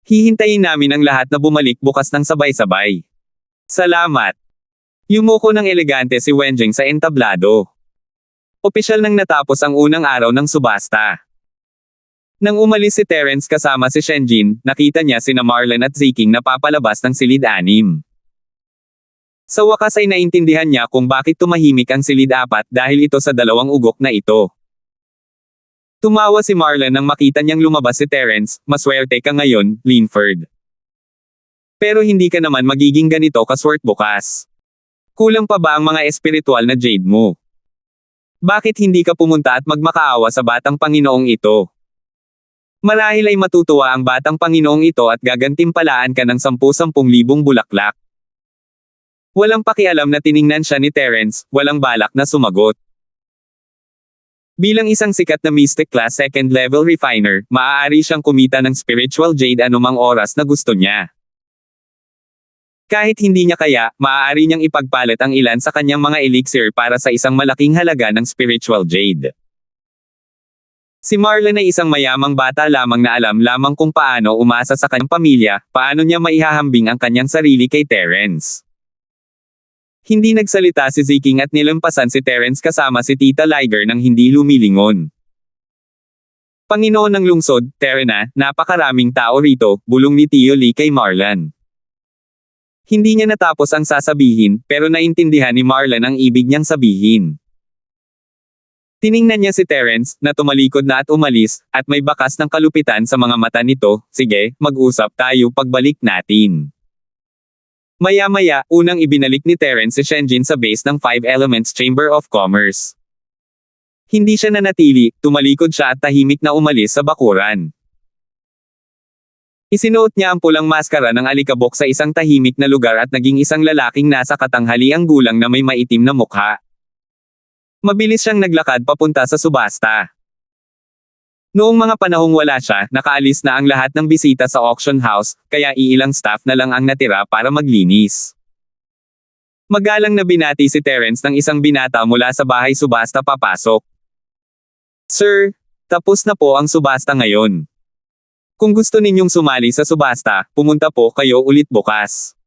[SPEAKER 1] Hihintayin namin ang lahat na bumalik bukas ng sabay-sabay. Salamat! Yumuko ng elegante si Wenjing sa entablado. Opisyal nang natapos ang unang araw ng subasta. Nang umalis si Terence kasama si Shenjin, nakita niya sina Marlon at Ziking na papalabas ng silid-anim. Sa wakas ay naintindihan niya kung bakit tumahimik ang silid-4 dahil ito sa 2 ugok na ito. Tumawa si Marlon nang makita niyang lumabas si Terence, maswerte ka ngayon, Linford. Pero hindi ka naman magiging ganito kaswerte bukas. Kulang pa ba ang mga espiritual na Jade mo? Bakit hindi ka pumunta at magmakaawa sa batang Panginoong ito? Marahil ay matutuwa ang batang Panginoong ito at gagantimpalaan ka ng 10,000 bulaklak. Walang pakialam na tiningnan siya ni Terence, walang balak na sumagot. Bilang isang sikat na Mystic Class second level refiner, maaari siyang kumita ng spiritual jade anumang oras na gusto niya. Kahit hindi niya kaya, maaari niyang ipagpalit ang ilan sa kanyang mga elixir para sa isang malaking halaga ng spiritual jade. Si Marlon ay isang mayamang bata lamang na alam lamang kung paano umasa sa kanyang pamilya, paano niya maihahambing ang kanyang sarili kay Terence. Hindi nagsalita si Ziking at nilampasan si Terence kasama si Tita Liger nang hindi lumilingon. Panginoon ng lungsod, Terena, napakaraming tao rito, bulong ni Tio Lee kay Marlon. Hindi niya natapos ang sasabihin, pero naintindihan ni Marlon ang ibig niyang sabihin. Tiningnan niya si Terence, na tumalikod na at umalis, at may bakas ng kalupitan sa mga mata nito. Sige, mag-usap tayo pagbalik natin. Maya-maya, unang ibinalik ni Terence si Shenjin sa base ng Five Elements Chamber of Commerce. Hindi siya nanatili, tumalikod siya at tahimik na umalis sa bakuran. Isinuot niya ang pulang maskara ng alikabok sa isang tahimik na lugar at naging isang lalaking nasa katanghaliang gulang na may maitim na mukha. Mabilis siyang naglakad papunta sa subasta. Noong mga panahong wala siya, nakaalis na ang lahat ng bisita sa auction house, kaya iilang staff na lang ang natira para maglinis. Magalang na binati si Terence ng isang binata mula sa bahay subasta papasok. Sir, tapos na po ang subasta ngayon. Kung gusto ninyong sumali sa subasta, pumunta po kayo ulit bukas.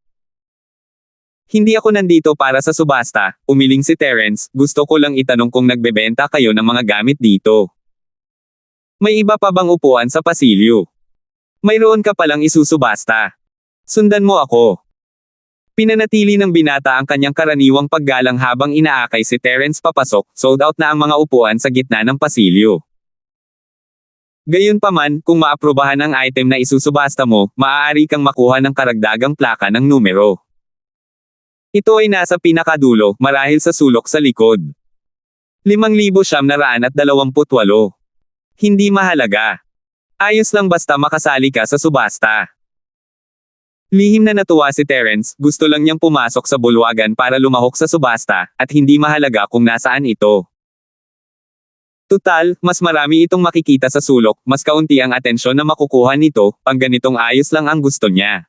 [SPEAKER 1] Hindi ako nandito para sa subasta, umiling si Terence, gusto ko lang itanong kung nagbebenta kayo ng mga gamit dito. May iba pa bang upuan sa pasilyo? Mayroon ka palang isusubasta. Sundan mo ako. Pinanatili ng binata ang kanyang karaniwang paggalang habang inaakay si Terence papasok, sold out na ang mga upuan sa gitna ng pasilyo. Gayunpaman, kung maaprubahan ang item na isusubasta mo, maaari kang makuha ng karagdagang plaka ng numero. Ito ay nasa pinakadulo, marahil sa sulok sa likod. 5,928. Hindi mahalaga. Ayos lang basta makasali ka sa subasta. Lihim na natuwa si Terence, gusto lang niyang pumasok sa bulwagan para lumahok sa subasta, at hindi mahalaga kung nasaan ito. Tutal, mas marami itong makikita sa sulok, mas kaunti ang atensyon na makukuha nito, pang ganitong ayos lang ang gusto niya.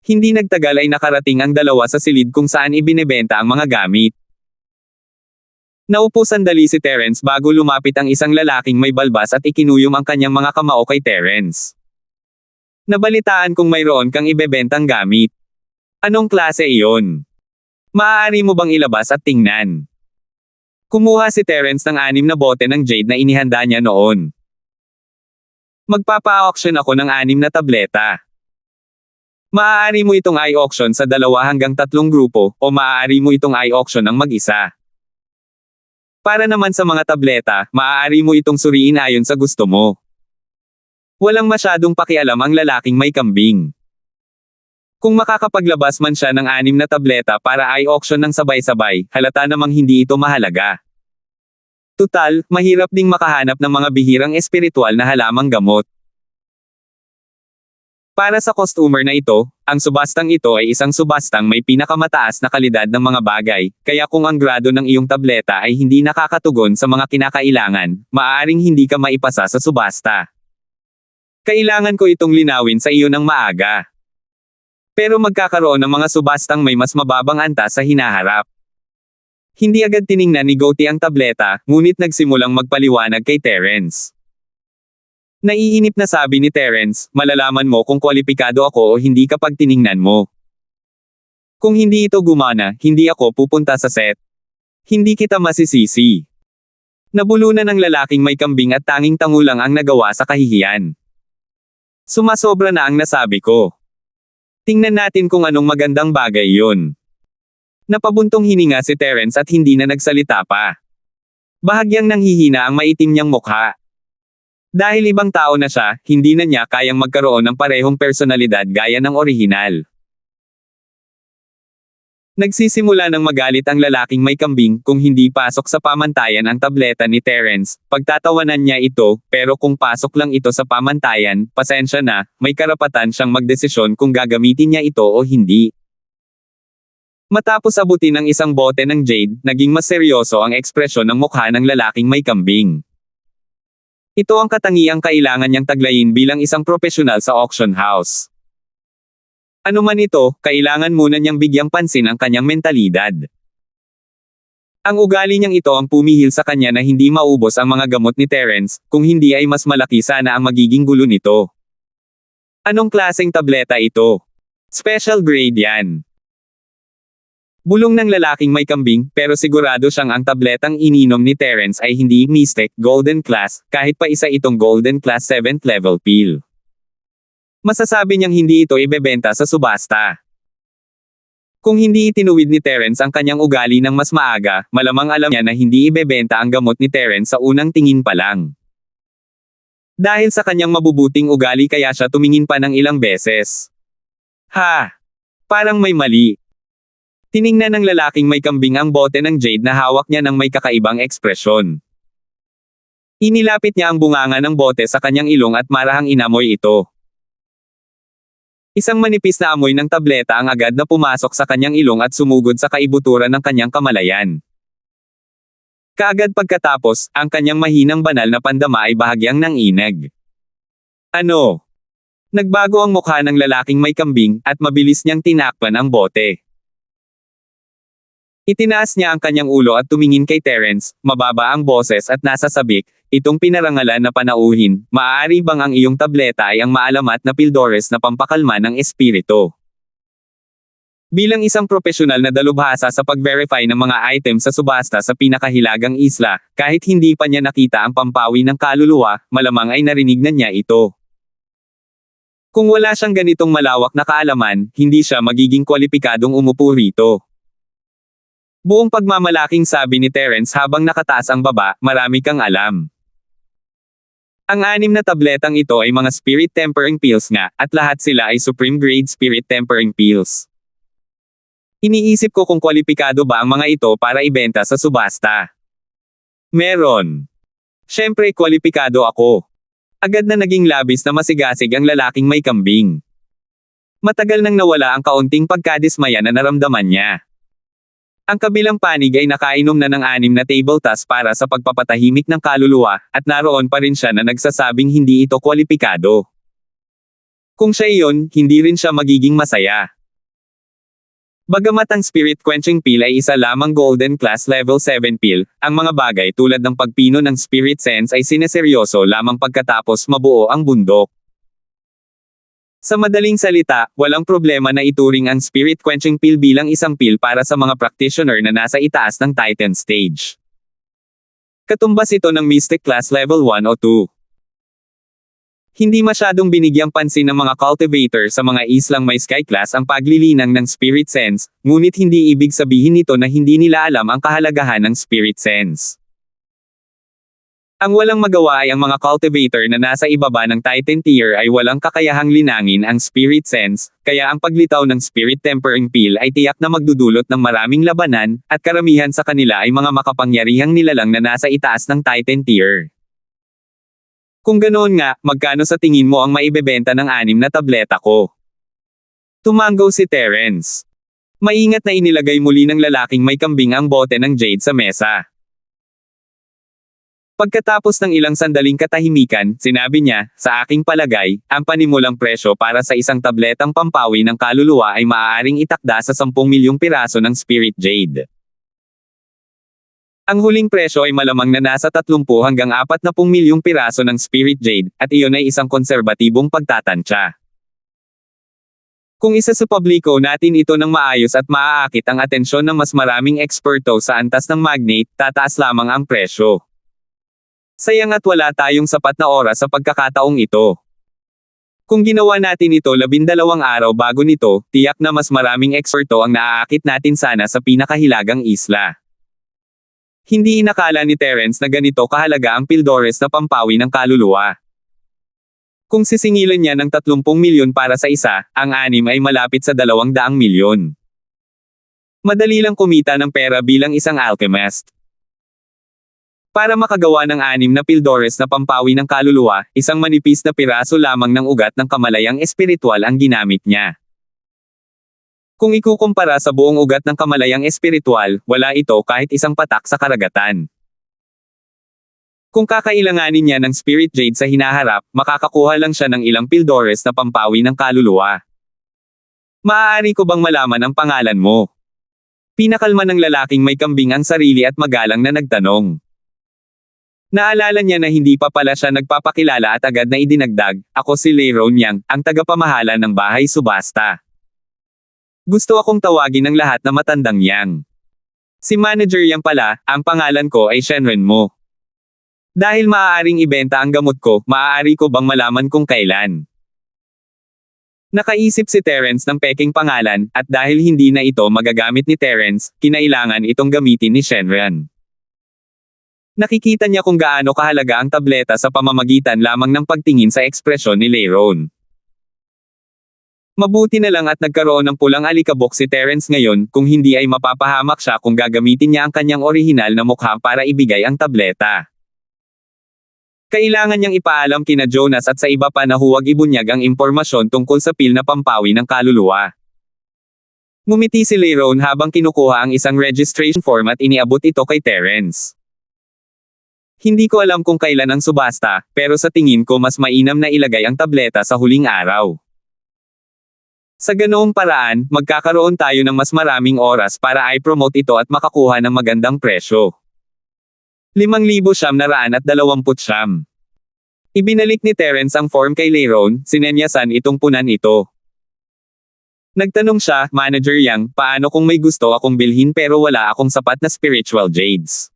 [SPEAKER 1] Hindi nagtagal ay nakarating ang dalawa sa silid kung saan ibinebenta ang mga gamit. Naupo sandali si Terence bago lumapit ang isang lalaking may balbas at ikinuyom ang kanyang mga kamao kay Terence. Nabalitaan kung mayroon kang ibebentang gamit. Anong klase iyon? Maaari mo bang ilabas at tingnan? Kumuha si Terence ng 6 na bote ng jade na inihanda niya noon. Magpapa-auction ako ng 6 na tableta. Maaari mo itong i-auction sa 2 hanggang 3 grupo, o maaari mo itong i-auction ng mag-isa. Para naman sa mga tableta, maaari mo itong suriin ayon sa gusto mo. Walang masyadong pakialam ang lalaking may kambing. Kung makakapaglabas man siya ng 6 na tableta para i-auction ng sabay-sabay, halata namang hindi ito mahalaga. Tutal, mahirap ding makahanap ng mga bihirang espiritual na halamang gamot. Para sa customer na ito, ang subastang ito ay isang subastang may pinakamataas na kalidad ng mga bagay, kaya kung ang grado ng iyong tableta ay hindi nakakatugon sa mga kinakailangan, maaaring hindi ka maipasa sa subasta. Kailangan ko itong linawin sa iyo ng maaga. Pero magkakaroon ng mga subastang may mas mababang antas sa hinaharap. Hindi agad tiningnan ni Gotti ang tableta, ngunit nagsimulang magpaliwanag kay Terence. Naiinip na sabi ni Terence, malalaman mo kung kwalipikado ako o hindi kapag tiningnan mo. Kung hindi ito gumana, hindi ako pupunta sa set. Hindi kita masisisi. Nabulunan ng lalaking may kambing at tanging tango lang ang nagawa sa kahihiyan. Sumasobra na ang nasabi ko. Tingnan natin kung anong magandang bagay yun. Napabuntong hininga si Terence at hindi na nagsalita pa. Bahagyang nanghihina ang maitim niyang mukha. Dahil ibang tao na siya, hindi na niya kayang magkaroon ng parehong personalidad gaya ng orihinal. Nagsisimula ng magalit ang lalaking may kambing kung hindi pasok sa pamantayan ang tableta ni Terence. Pagtatawanan niya ito, pero kung pasok lang ito sa pamantayan, pasensya na, may karapatan siyang magdesisyon kung gagamitin niya ito o hindi. Matapos abutin ang isang bote ng jade, naging mas seryoso ang ekspresyon ng mukha ng lalaking may kambing. Ito ang katangiang kailangan niyang taglayin bilang isang profesional sa auction house. Ano man ito, kailangan muna niyang bigyang pansin ang kanyang mentalidad. Ang ugali niyang ito ang pumihil sa kanya na hindi maubos ang mga gamot ni Terence, kung hindi ay mas malaki sana ang magiging gulo nito. Anong klaseng tableta ito? Special grade yan. Bulong ng lalaking may kambing, pero sigurado siyang ang tabletang ininom ni Terence ay hindi Mystic Golden Class, kahit pa isa itong Golden Class 7th level pill. Masasabi niyang hindi ito ibebenta sa subasta. Kung hindi itinuwid ni Terence ang kanyang ugali ng mas maaga, malamang alam niya na hindi ibebenta ang gamot ni Terence sa unang tingin pa lang. Dahil sa kanyang mabubuting ugali kaya siya tumingin pa ng ilang beses. Ha! Parang may mali. Tiningnan ng lalaking may kambing ang bote ng jade na hawak niya ng may kakaibang ekspresyon. Inilapit niya ang bunganga ng bote sa kanyang ilong at marahang inamoy ito. Isang manipis na amoy ng tableta ang agad na pumasok sa kanyang ilong at sumugod sa kaibuturan ng kanyang kamalayan. Kaagad pagkatapos, ang kanyang mahinang banal na pandama ay bahagyang nanginag. Ano? Nagbago ang mukha ng lalaking may kambing, at mabilis niyang tinakpan ang bote. Itinaas niya ang kanyang ulo at tumingin kay Terence, mababa ang boses at nasa sabik, itong pinarangalan na panauhin, maaari bang ang iyong tableta ay ang maalamat na pildores na pampakalma ng espiritu? Bilang isang profesional na dalubhasa sa pag-verify ng mga item sa subasta sa pinakahilagang isla, kahit hindi pa niya nakita ang pampawi ng kaluluwa, malamang ay narinig na niya ito. Kung wala siyang ganitong malawak na kaalaman, hindi siya magiging kwalipikadong umupo rito. Buong pagmamalaking sabi ni Terence habang nakataas ang baba, marami kang alam. Ang 6 na tabletang ito ay mga spirit tempering pills nga, at lahat sila ay supreme grade spirit tempering pills. Iniisip ko kung kwalipikado ba ang mga ito para ibenta sa subasta. Meron. Siyempre kwalipikado ako. Agad na naging labis na masigasig ang lalaking may kambing. Matagal nang nawala ang kaunting pagkadismaya na naramdaman niya. Ang kabilang panig ay nakainom na ng 6 na table tas para sa pagpapatahimik ng kaluluwa, at naroon pa rin siya na nagsasabing hindi ito kwalipikado. Kung siya iyon, hindi rin siya magiging masaya. Bagamat ang spirit quenching pill ay isa lamang golden class level 7 pill, ang mga bagay tulad ng pagpino ng spirit sense ay sineseryoso lamang pagkatapos mabuo ang bundok. Sa madaling salita, walang problema na ituring ang spirit quenching pill bilang isang pill para sa mga practitioner na nasa itaas ng Titan stage. Katumbas ito ng Mystic Class Level 1 o 2. Hindi masyadong binigyang pansin ng mga cultivator sa mga islang may Sky Class ang paglilinang ng spirit sense, ngunit hindi ibig sabihin nito na hindi nila alam ang kahalagahan ng spirit sense. Ang walang magawa ay ang mga cultivator na nasa ibaba ng Titan tier ay walang kakayahang linangin ang spirit sense, kaya ang paglitaw ng spirit tempering pill ay tiyak na magdudulot ng maraming labanan, at karamihan sa kanila ay mga makapangyarihang nilalang na nasa itaas ng Titan tier. Kung ganoon nga, magkano sa tingin mo ang maibebenta ng 6 na tableta ko? Tumango si Terence. Maingat na inilagay muli ng lalaking may kambing ang bote ng jade sa mesa. Pagkatapos ng ilang sandaling katahimikan, sinabi niya, sa aking palagay, ang panimulang presyo para sa isang tabletang pampawi ng kaluluwa ay maaaring itakda sa 10 milyong piraso ng Spirit Jade. Ang huling presyo ay malamang na nasa 30 hanggang 40 milyong piraso ng Spirit Jade, at iyon ay isang konserbatibong pagtatansya. Kung isa sa publiko natin ito ng maayos at maaakit ang atensyon ng mas maraming eksperto sa antas ng magnate, tataas lamang ang presyo. Sayang at wala tayong sapat na oras sa pagkakataong ito. Kung ginawa natin ito 12 araw bago nito, tiyak na mas maraming eksperto ang naaakit natin sana sa pinakahilagang isla. Hindi inakala ni Terence na ganito kahalaga ang pildores na pampawi ng kaluluwa. Kung sisingilan niya ng 30 milyon para sa isa, ang 6 ay malapit sa 200 milyon. Madali lang kumita ng pera bilang isang alchemist. Para makagawa ng 6 na pildores na pampawi ng kaluluwa, isang manipis na piraso lamang ng ugat ng kamalayang espiritual ang ginamit niya. Kung ikukumpara sa buong ugat ng kamalayang espiritual, wala ito kahit isang patak sa karagatan. Kung kakailanganin niya ng spirit jade sa hinaharap, makakakuha lang siya ng ilang pildores na pampawi ng kaluluwa. Maaari ko bang malaman ang pangalan mo? Pinakalma ng lalaking may kambing ang sarili at magalang na nagtanong. Naalala niya na hindi pa pala siya nagpapakilala at agad na idinagdag, ako si Leiron Yang, ang tagapamahala ng bahay subasta. Gusto akong tawagin ng lahat na matandang Yang. Si Manager Yang pala, ang pangalan ko ay Shenren Mo. Dahil maaaring ibenta ang gamot ko, maaari ko bang malaman kung kailan? Nakaisip si Terence ng peking pangalan, at dahil hindi na ito magagamit ni Terence, kinailangan itong gamitin ni Shenren. Nakikita niya kung gaano kahalaga ang tableta sa pamamagitan lamang ng pagtingin sa ekspresyon ni Leiron. Mabuti na lang at nagkaroon ng pulang alikabok si Terence ngayon, kung hindi ay mapapahamak siya kung gagamitin niya ang kanyang orihinal na mukha para ibigay ang tableta. Kailangan niyang ipaalam kina Jonas at sa iba pa na huwag ibunyag ang impormasyon tungkol sa pil na pampawi ng kaluluwa. Ngumiti si Leiron habang kinukuha ang isang registration form at iniabot ito kay Terence. Hindi ko alam kung kailan ang subasta, pero sa tingin ko mas mainam na ilagay ang tableta sa huling araw. Sa ganoong paraan, magkakaroon tayo ng mas maraming oras para i-promote ito at makakuha ng magandang presyo. 5,929. Ibinalik ni Terence ang form kay Leiron, sinenyasan itong punan ito. Nagtanong siya, Manager Yang, paano kung may gusto akong bilhin pero wala akong sapat na spiritual jades?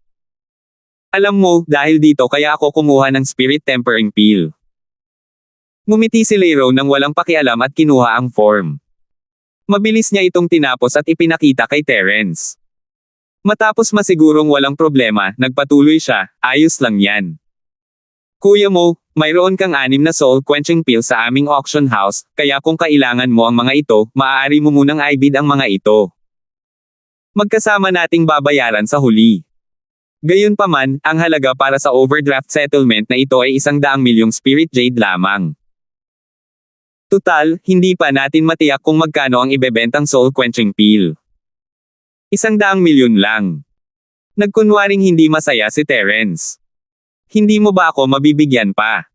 [SPEAKER 1] Alam mo, dahil dito kaya ako kumuha ng spirit tempering pill. Ngumiti si Leiron nang walang pakialam at kinuha ang form. Mabilis niya itong tinapos at ipinakita kay Terence. Matapos masigurong walang problema, nagpatuloy siya, ayos lang yan. Kuya mo, mayroon kang 6 na soul-quenching pill sa aming auction house, kaya kung kailangan mo ang mga ito, maaari mo munang ibid ang mga ito. Magkasama nating babayaran sa huli. Gayunpaman, ang halaga para sa overdraft settlement na ito ay 100,000,000 spirit jade lamang. Tutal, hindi pa natin matiyak kung magkano ang ibebentang soul-quenching pill. 100,000,000 lang. Nagkunwaring hindi masaya si Terence. Hindi mo ba ako mabibigyan pa?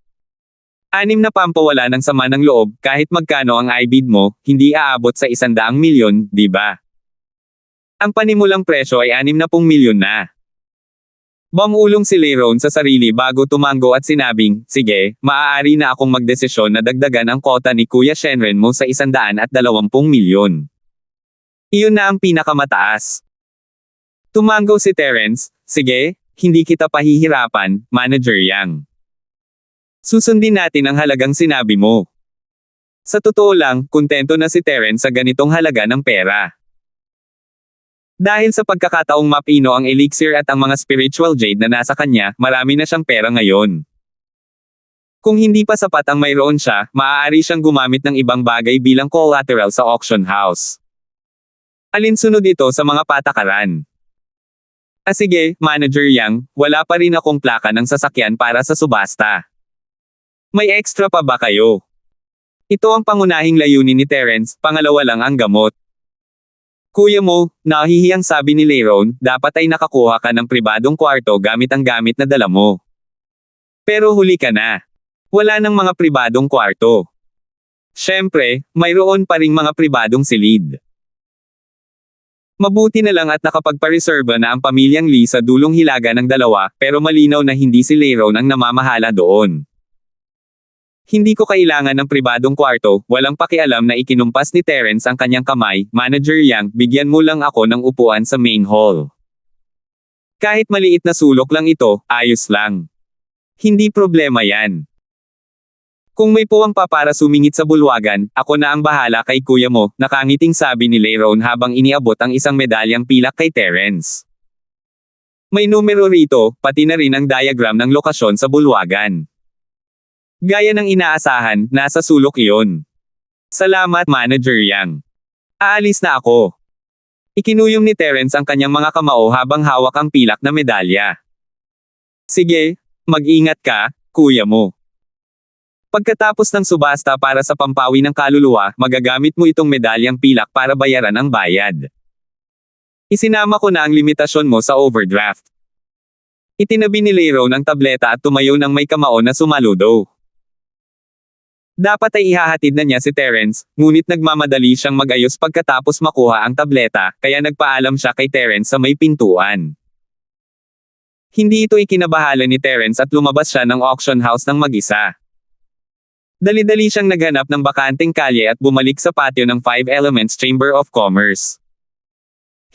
[SPEAKER 1] 6 na pampawala ng sama ng loob, kahit magkano ang ibid mo, hindi aabot sa 100,000,000, di ba? Ang panimulang presyo ay 60,000,000 na. Bumulong si Leiron sa sarili bago tumango at sinabing, sige, maaari na akong magdesisyon na dagdagan ang kota ni Kuya Shenren mo sa 120,000,000. Iyon na ang pinakamataas. Tumango si Terence, sige, hindi kita pahihirapan, Manager Yang. Susundin natin ang halagang sinabi mo. Sa totoo lang, kontento na si Terence sa ganitong halaga ng pera. Dahil sa pagkakataong mapino ang elixir at ang mga spiritual jade na nasa kanya, marami na siyang pera ngayon. Kung hindi pa sapat ang mayroon siya, maaari siyang gumamit ng ibang bagay bilang collateral sa auction house. Alinsunod ito sa mga patakaran. Sige, Manager Yang, wala pa rin akong plaka ng sasakyan para sa subasta. May extra pa ba kayo? Ito ang pangunahing layunin ni Terence, pangalawa lang ang gamot. Kuya mo, nahihiyang sabi ni Leiron, dapat ay nakakuha ka ng pribadong kwarto gamit ang gamit na dala mo. Pero huli ka na. Wala nang mga pribadong kwarto. Siyempre, mayroon pa ring mga pribadong silid. Mabuti na lang at nakapagpareserba na ang pamilyang Lee sa dulong hilaga ng dalawa, pero malinaw na hindi si Leiron ang namamahala doon. Hindi ko kailangan ng pribadong kwarto, walang pakialam na ikinumpas ni Terence ang kanyang kamay, Manager Yang, bigyan mo lang ako ng upuan sa main hall. Kahit maliit na sulok lang ito, ayos lang. Hindi problema yan. Kung may puwang pa para sumingit sa bulwagan, ako na ang bahala kay kuya mo, nakangiting sabi ni Leiron habang iniabot ang isang medalyang pilak kay Terence. May numero rito, pati na rin ang diagram ng lokasyon sa bulwagan. Gaya ng inaasahan, nasa sulok iyon. Salamat, Manager Yang. Aalis na ako. Ikinuyom ni Terence ang kanyang mga kamao habang hawak ang pilak na medalya. Sige, mag-ingat ka, kuya mo. Pagkatapos ng subasta para sa pampawi ng kaluluwa, magagamit mo itong medalyang pilak para bayaran ang bayad. Isinama ko na ang limitasyon mo sa overdraft. Itinabi ni Lero ng tableta at tumayo ng may kamao na sumaludo. Dapat ay ihahatid na niya si Terence, ngunit nagmamadali siyang mag-ayos pagkatapos makuha ang tableta, kaya nagpaalam siya kay Terence sa may pintuan. Hindi ito ikinabahala ni Terence at lumabas siya ng auction house ng mag-isa. Dali-dali siyang naghanap ng bakanteng kalye at bumalik sa patio ng Five Elements Chamber of Commerce.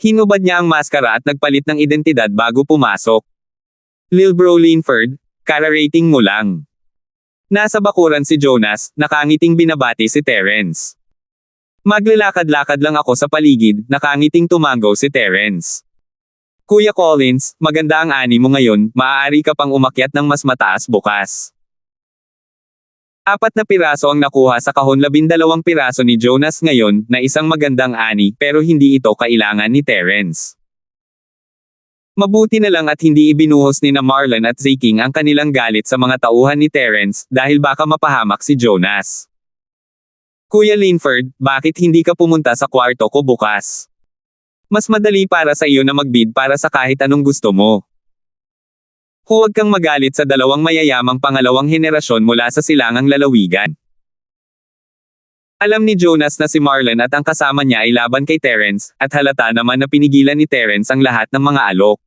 [SPEAKER 1] Hinubad niya ang maskara at nagpalit ng identidad bago pumasok. Lil Bro Linford, kara-rating mo lang. Nasa bakuran si Jonas, nakangiting binabati si Terence. Maglalakad-lakad lang ako sa paligid, nakangiting tumango si Terence. Kuya Collins, maganda ang ani mo ngayon, maaari ka pang umakyat ng mas mataas bukas. 4 na piraso ang nakuha sa kahon, 12 piraso ni Jonas ngayon, na isang magandang ani, pero hindi ito kailangan ni Terence. Mabuti na lang at hindi ibinuhos ni na Marlon at Ziking ang kanilang galit sa mga tauhan ni Terence, dahil baka mapahamak si Jonas. Kuya Linford, bakit hindi ka pumunta sa kwarto ko bukas? Mas madali para sa iyo na magbid para sa kahit anong gusto mo. Huwag kang magalit sa dalawang mayayamang pangalawang henerasyon mula sa silangang lalawigan. Alam ni Jonas na si Marlon at ang kasama niya ay laban kay Terence, at halata naman na pinigilan ni Terence ang lahat ng mga alok.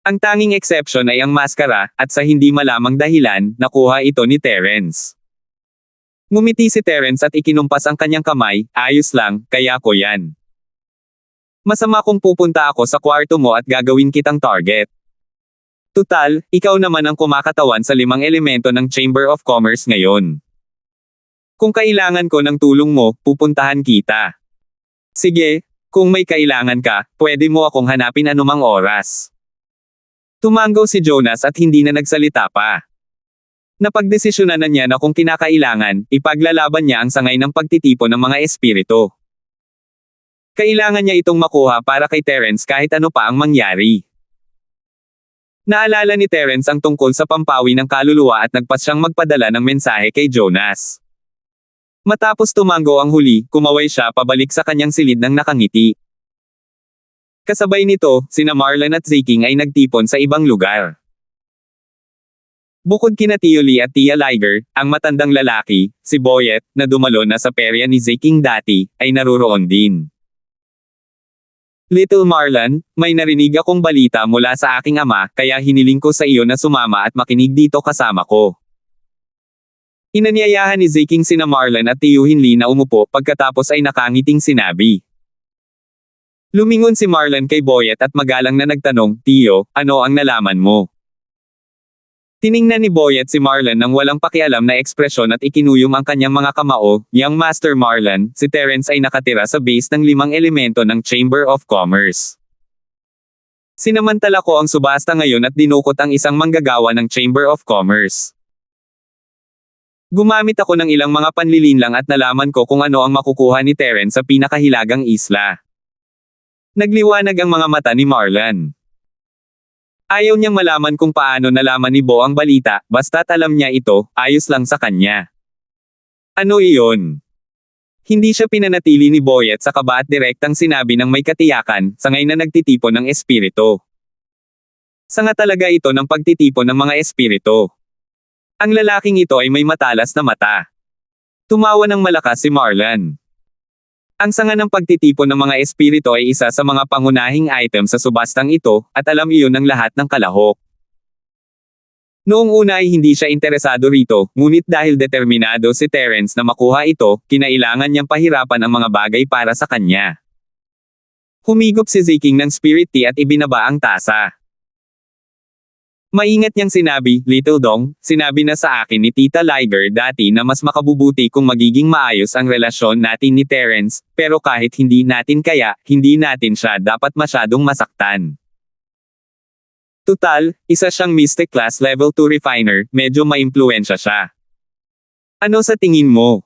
[SPEAKER 1] Ang tanging exception ay ang maskara, at sa hindi malamang dahilan, nakuha ito ni Terence. Ngumiti si Terence at ikinumpas ang kanyang kamay, ayos lang, kaya ko yan. Masama kung pupunta ako sa kwarto mo at gagawin kitang target. Tutal, ikaw naman ang kumakatawan sa 5 elemento ng Chamber of Commerce ngayon. Kung kailangan ko ng tulong mo, pupuntahan kita. Sige, kung may kailangan ka, pwede mo akong hanapin anumang oras. Tumango si Jonas at hindi na nagsalita pa. Napagdesisyonan na niya na kung kinakailangan, ipaglalaban niya ang sangay ng pagtitipon ng mga espiritu. Kailangan niya itong makuha para kay Terence kahit ano pa ang mangyari. Naalala ni Terence ang tungkol sa pampawi ng kaluluwa at nagpas siyang magpadala ng mensahe kay Jonas. Matapos tumango ang huli, kumaway siya pabalik sa kanyang silid ng nakangiti. Kasabay nito, sina Marlon at Ziking ay nagtipon sa ibang lugar. Bukod kina Tio Lee at Tia Liger, ang matandang lalaki, si Boyet, na dumalo na sa perya ni Ziking dati, ay naruroon din. Little Marlon, may narinig akong balita mula sa aking ama, kaya hiniling ko sa iyo na sumama at makinig dito kasama ko. Inanyayahan ni Ziking sina Marlon at Tio Hinley na umupo pagkatapos ay nakangiting sinabi. Lumingon si Marlon kay Boyet at magalang na nagtanong, Tio, ano ang nalaman mo? Tiningnan ni Boyet si Marlon ng walang pakialam na ekspresyon at ikinuyom ang kanyang mga kamao. Young Master Marlon, si Terence ay nakatira sa base ng 5 elemento ng Chamber of Commerce. Sinamantala ko ang subasta ngayon at dinukot ang isang manggagawa ng Chamber of Commerce. Gumamit ako ng ilang mga panlilinlang at nalaman ko kung ano ang makukuha ni Terence sa pinakahilagang isla. Nagliwanag ang mga mata ni Marlon. Ayaw niyang malaman kung paano nalaman ni Bo ang balita, basta't alam niya ito, ayos lang sa kanya. Ano iyon? Hindi siya pinanatili ni Boyet sa kaba at direktang sinabi ng may katiyakan, sangay na nagtitipon ng espiritu. Sanga talaga ito ng pagtitipon ng mga espiritu. Ang lalaking ito ay may matalas na mata. Tumawa ng malakas si Marlon. Ang sanga ng pagtitipon ng mga espiritu ay isa sa mga pangunahing item sa subastang ito, at alam iyon ng lahat ng kalahok. Noong una ay hindi siya interesado rito, ngunit dahil determinado si Terence na makuha ito, kinailangan niyang pahirapan ang mga bagay para sa kanya. Humigop si Ziking ng spirit tea at ibinaba ang tasa. Maingat niyang sinabi, Little Dong, sinabi na sa akin ni Tita Liger dati na mas makabubuti kung magiging maayos ang relasyon natin ni Terence, pero kahit hindi natin kaya, hindi natin siya dapat masyadong masaktan. Tutal, isa siyang Mystic Class Level 2 Refiner, medyo maimpluwensya siya. Ano sa tingin mo?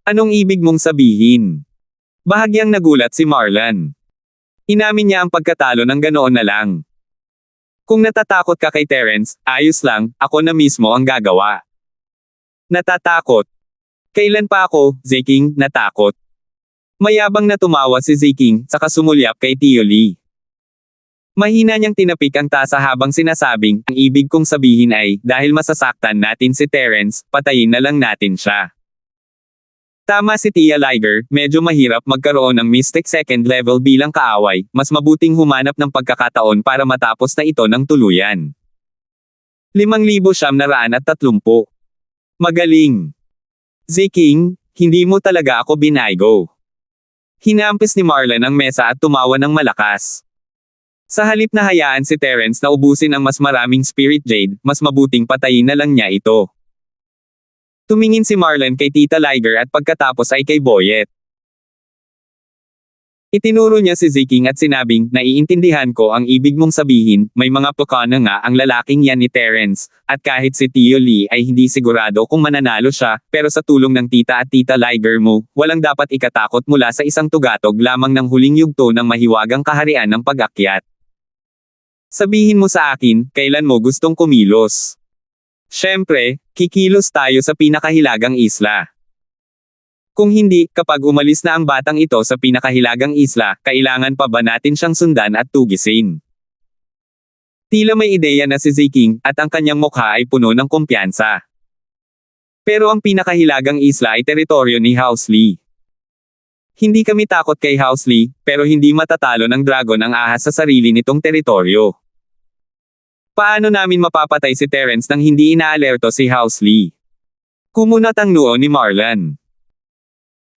[SPEAKER 1] Anong ibig mong sabihin? Bahagyang nagulat si Marlon. Inamin niya ang pagkatalo ng ganoon na lang. Kung natatakot ka kay Terence, ayos lang, ako na mismo ang gagawa. Natatakot? Kailan pa ako, Ziking, natakot? Mayabang na tumawa si Ziking, saka sumulyap kay Tio Lee. Mahina niyang tinapik ang tasa habang sinasabing, ang ibig kong sabihin ay, dahil masasaktan natin si Terence, patayin na lang natin siya. Tama si Tia Liger, medyo mahirap magkaroon ng Mystic Second Level bilang kaaway, mas mabuting humanap ng pagkakataon para matapos na ito ng tuluyan. 5,930. Magaling. Ziking, hindi mo talaga ako binaygo. Hinampis ni Marlon ang mesa at tumawa ng malakas. Sa halip na hayaan si Terence na ubusin ang mas maraming Spirit Jade, mas mabuting patayin na lang niya ito. Tumingin si Marlon kay Tita Liger at pagkatapos ay kay Boyet. Itinuro niya si Ziking at sinabing, naiintindihan ko ang ibig mong sabihin, may mga pakana nga ang lalaking yan ni Terence, at kahit si Tio Lee ay hindi sigurado kung mananalo siya, pero sa tulong ng Tita at Tita Liger mo, walang dapat ikatakot mula sa isang tugatog lamang ng huling yugto ng mahiwagang kaharian ng pag-akyat. Sabihin mo sa akin, kailan mo gustong kumilos? Siyempre, kikilos tayo sa pinakahilagang isla. Kung hindi, kapag umalis na ang batang ito sa pinakahilagang isla, kailangan pa ba natin siyang sundan at tugisin? Tila may ideya na si Ziking, at ang kanyang mukha ay puno ng kumpiyansa. Pero ang pinakahilagang isla ay teritoryo ni House Lee. Hindi kami takot kay House Lee, pero hindi matatalo ng dragon ang ahas sa sarili nitong teritoryo. Paano namin mapapatay si Terence nang hindi inaalerto si House Lee? Kumunat ang noo ni Marlon.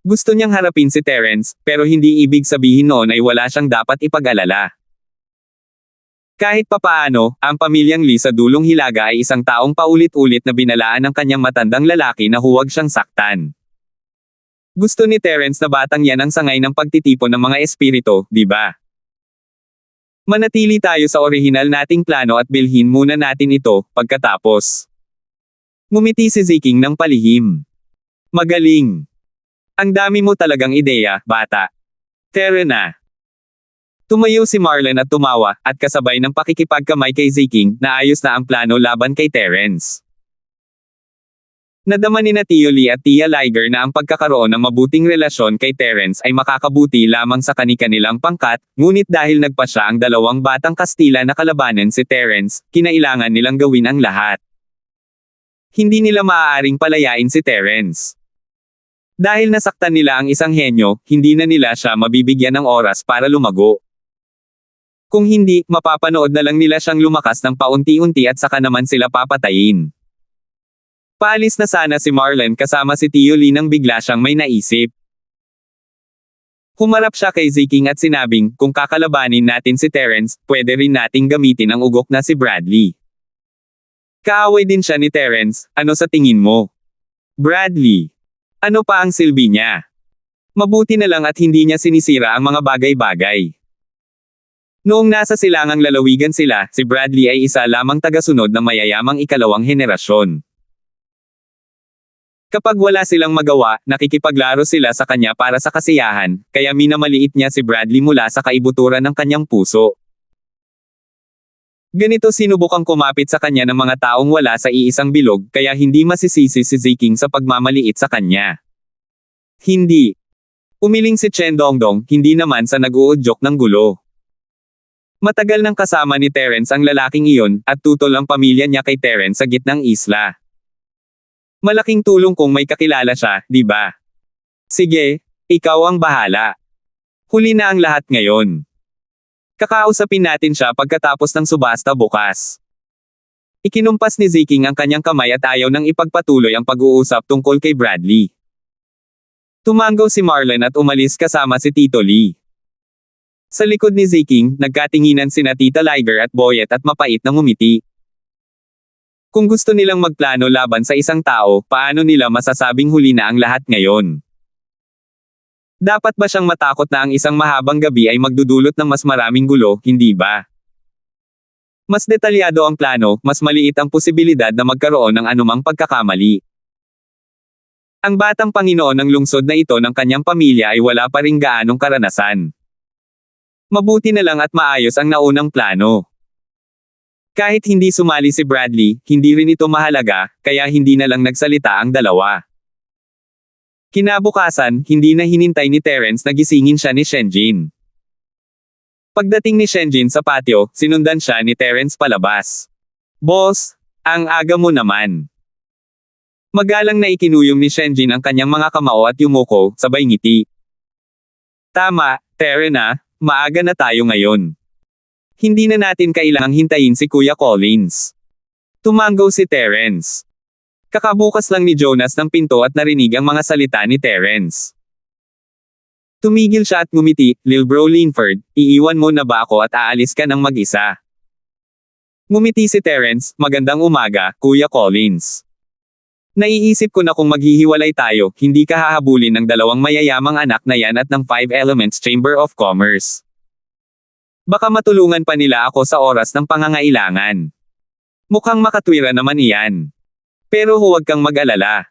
[SPEAKER 1] Gusto niyang harapin si Terence, pero hindi ibig sabihin noon ay wala siyang dapat ipag-alala. Kahit papaano, ang pamilyang Lee sa dulong hilaga ay isang taong paulit-ulit na binalaan ng kanyang matandang lalaki na huwag siyang saktan. Gusto ni Terence na batang yan ang sangay ng pagtitipon ng mga espiritu, di ba? Manatili tayo sa orihinal nating plano at bilhin muna natin ito, pagkatapos. Ngumiti si Ziking ng palihim. Magaling. Ang dami mo talagang ideya, bata. Tara na. Tumayo si Marlon at tumawa, at kasabay ng pakikipagkamay kay Ziking, naayos na ang plano laban kay Terence. Nadama ni Tio Lee at Tia Liger na ang pagkakaroon ng mabuting relasyon kay Terence ay makakabuti lamang sa kani-kanilang pangkat, ngunit dahil nagpasya ang dalawang batang Kastila na kalabanan si Terence, kinailangan nilang gawin ang lahat. Hindi nila maaaring palayain si Terence. Dahil nasaktan nila ang isang henyo, hindi na nila siya mabibigyan ng oras para lumago. Kung hindi, mapapanood na lang nila siyang lumakas ng paunti-unti at saka naman sila papatayin. Paalis na sana si Marlon kasama si Tio Lee nang bigla siyang may naisip. Humarap siya kay Ziking at sinabing, kung kakalabanin natin si Terence, pwede rin nating gamitin ang ugok na si Bradley. Kaaway din siya ni Terence, ano sa tingin mo? Bradley. Ano pa ang silbi niya? Mabuti na lang at hindi niya sinisira ang mga bagay-bagay. Noong nasa silangang lalawigan sila, si Bradley ay isa lamang tagasunod ng mayayamang ikalawang henerasyon. Kapag wala silang magawa, nakikipaglaro sila sa kanya para sa kasiyahan, kaya minamaliit niya si Bradley mula sa kaibuturan ng kanyang puso. Ganito sinubukang kumapit sa kanya ng mga taong wala sa iisang bilog, kaya hindi masisisi si Ziking sa pagmamaliit sa kanya. Hindi. Umiling si Chen Dongdong, hindi naman sa nag-uudyok ng gulo. Matagal nang kasama ni Terence ang lalaking iyon, at tutol ang pamilya niya kay Terence sa gitnang isla. Malaking tulong kung may kakilala siya, di ba? Sige, ikaw ang bahala. Huli na ang lahat ngayon. Kakausapin natin siya pagkatapos ng subasta bukas. Ikinumpas ni Ziking ang kanyang kamay at ayaw nang ipagpatuloy ang pag-uusap tungkol kay Bradley. Tumanggaw si Marlon at umalis kasama si Tito Lee. Sa likod ni Ziking, nagkatinginan sina Tita Liger at Boyet at mapait na ngumiti. Kung gusto nilang magplano laban sa isang tao, paano nila masasabing huli na ang lahat ngayon? Dapat ba siyang matakot na ang isang mahabang gabi ay magdudulot ng mas maraming gulo, hindi ba? Mas detalyado ang plano, mas maliit ang posibilidad na magkaroon ng anumang pagkakamali. Ang batang Panginoon ng lungsod na ito ng kanyang pamilya ay wala pa ring gaanong karanasan. Mabuti na lang at maayos ang naunang plano. Kahit hindi sumali si Bradley, hindi rin ito mahalaga, kaya hindi na lang nagsalita ang dalawa. Kinabukasan, hindi na hinintay ni Terence na gisingin siya ni Shenjin. Pagdating ni Shenjin sa patio, sinundan siya ni Terence palabas. "Boss, ang aga mo naman." Magalang na ikinuyom ni Shenjin ang kanyang mga kamao at yumuko, sabay ngiti. "Tama, Terence, maaga na tayo ngayon. Hindi na natin kailangang hintayin si Kuya Collins." Tumanggaw si Terence. Kakabukas lang ni Jonas ng pinto at narinig ang mga salita ni Terence. Tumigil siya at ngumiti. "Lil Bro Linford, iiwan mo na ba ako at aalis ka ng mag-isa?" Ngumiti si Terence. "Magandang umaga, Kuya Collins. Naiisip ko na kung maghihiwalay tayo, hindi ka hahabulin ng dalawang mayayamang anak na yan at ng Five Elements Chamber of Commerce. Baka matulungan pa nila ako sa oras ng pangangailangan. Mukhang makatwira naman iyan. Pero huwag kang mag-alala.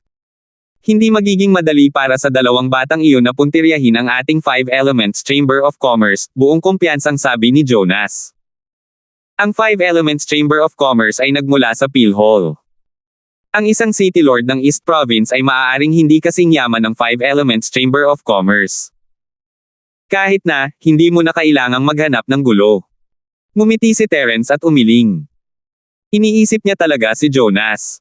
[SPEAKER 1] Hindi magiging madali para sa dalawang batang iyon na puntiryahin ang ating Five Elements Chamber of Commerce," buong kumpiyansang sabi ni Jonas. Ang Five Elements Chamber of Commerce ay nagmula sa PhilHall. Ang isang City Lord ng East Province ay maaaring hindi kasing yaman ng Five Elements Chamber of Commerce. Kahit na, hindi mo na kailangang maghanap ng gulo. Ngumiti si Terence at umiling. Iniisip niya talaga si Jonas.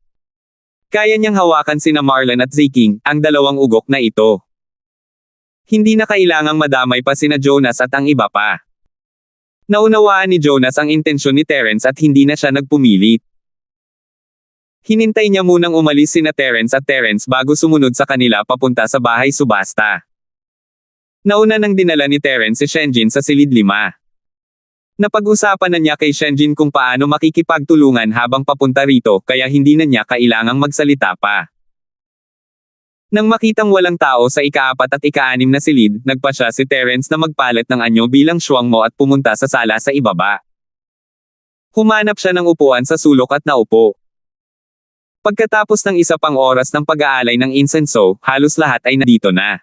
[SPEAKER 1] Kaya niyang hawakan sina Marlon at Ziking, ang dalawang ugok na ito. Hindi na kailangang madamay pa sina Jonas at ang iba pa. Naunawaan ni Jonas ang intensyon ni Terence at hindi na siya nagpumilit. Hinintay niya munang umalis sina Terence at Terence bago sumunod sa kanila papunta sa bahay subasta. Nauna nang dinala ni Terence si Shenjin sa silid 5. Napag-usapan na niya kay Shenjin kung paano makikipagtulungan habang papunta rito, kaya hindi na niya kailangang magsalita pa. Nang makitang walang tao sa ika-4 at ika-6 na silid, nagpasya si Terence na magpalit ng anyo bilang shuangmo at pumunta sa sala sa ibaba. Humanap siya ng upuan sa sulok at naupo. Pagkatapos ng isa pang oras ng pag-aalay ng insenso, halos lahat ay nandito na.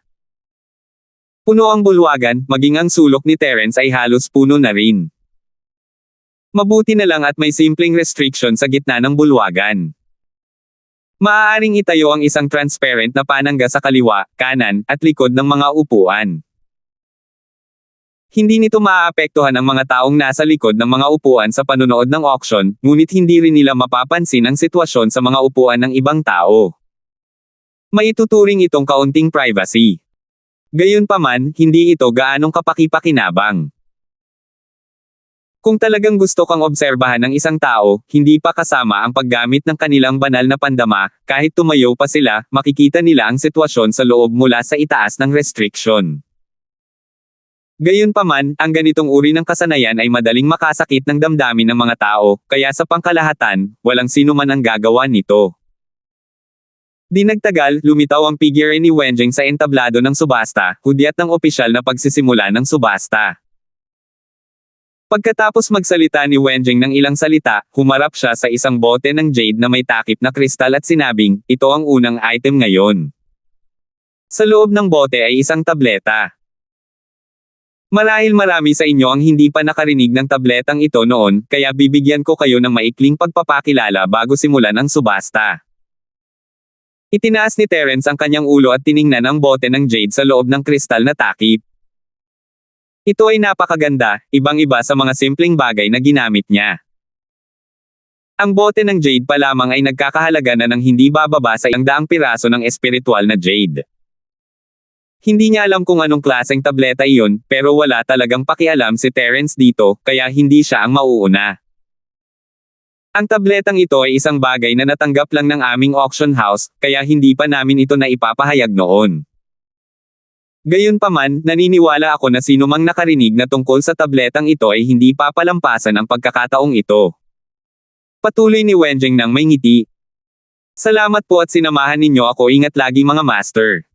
[SPEAKER 1] Puno ang bulwagan, maging ang sulok ni Terence ay halos puno na rin. Mabuti na lang at may simpleng restriction sa gitna ng bulwagan. Maaaring itayo ang isang transparent na panangga sa kaliwa, kanan, at likod ng mga upuan. Hindi nito maaapektuhan ang mga taong nasa likod ng mga upuan sa panunood ng auction, ngunit hindi rin nila mapapansin ang sitwasyon sa mga upuan ng ibang tao. Maituturing itong kaunting privacy. Gayunpaman, hindi ito gaanong kapaki-pakinabang. Kung talagang gusto kang obserbahan ng isang tao, hindi pa kasama ang paggamit ng kanilang banal na pandama, kahit tumayo pa sila, makikita nila ang sitwasyon sa loob mula sa itaas ng restriction. Gayunpaman, ang ganitong uri ng kasanayan ay madaling makasakit ng damdamin ng mga tao, kaya sa pangkalahatan, walang sino man ang gagawa nito. Di nagtagal, lumitaw ang figure ni Wenjing sa entablado ng subasta, hudyat ng opisyal na pagsisimula ng subasta. Pagkatapos magsalita ni Wenjing ng ilang salita, humarap siya sa isang bote ng jade na may takip na kristal at sinabing, "Ito ang unang item ngayon." Sa loob ng bote ay isang tableta. Marahil marami sa inyo ang hindi pa nakarinig ng tabletang ito noon, kaya bibigyan ko kayo ng maikling pagpapakilala bago simulan ang subasta. Itinaas ni Terence ang kanyang ulo at tiningnan ang bote ng jade sa loob ng kristal na takip. Ito ay napakaganda, ibang-iba sa mga simpleng bagay na ginamit niya. Ang bote ng jade pa lamang ay nagkakahalaga na ng hindi bababa sa 100 piraso ng espiritual na jade. Hindi niya alam kung anong klaseng tableta iyon, pero wala talagang pakialam si Terence dito, kaya hindi siya ang mauuna. Ang tabletang ito ay isang bagay na natanggap lang ng aming auction house, kaya hindi pa namin ito na ipapahayag noon. Gayunpaman, naniniwala ako na sino mang nakarinig na tungkol sa tabletang ito ay hindi papalampasan ang pagkakataong ito. Patuloy ni Wenjing nang may ngiti. Salamat po at sinamahan ninyo ako, ingat lagi mga master.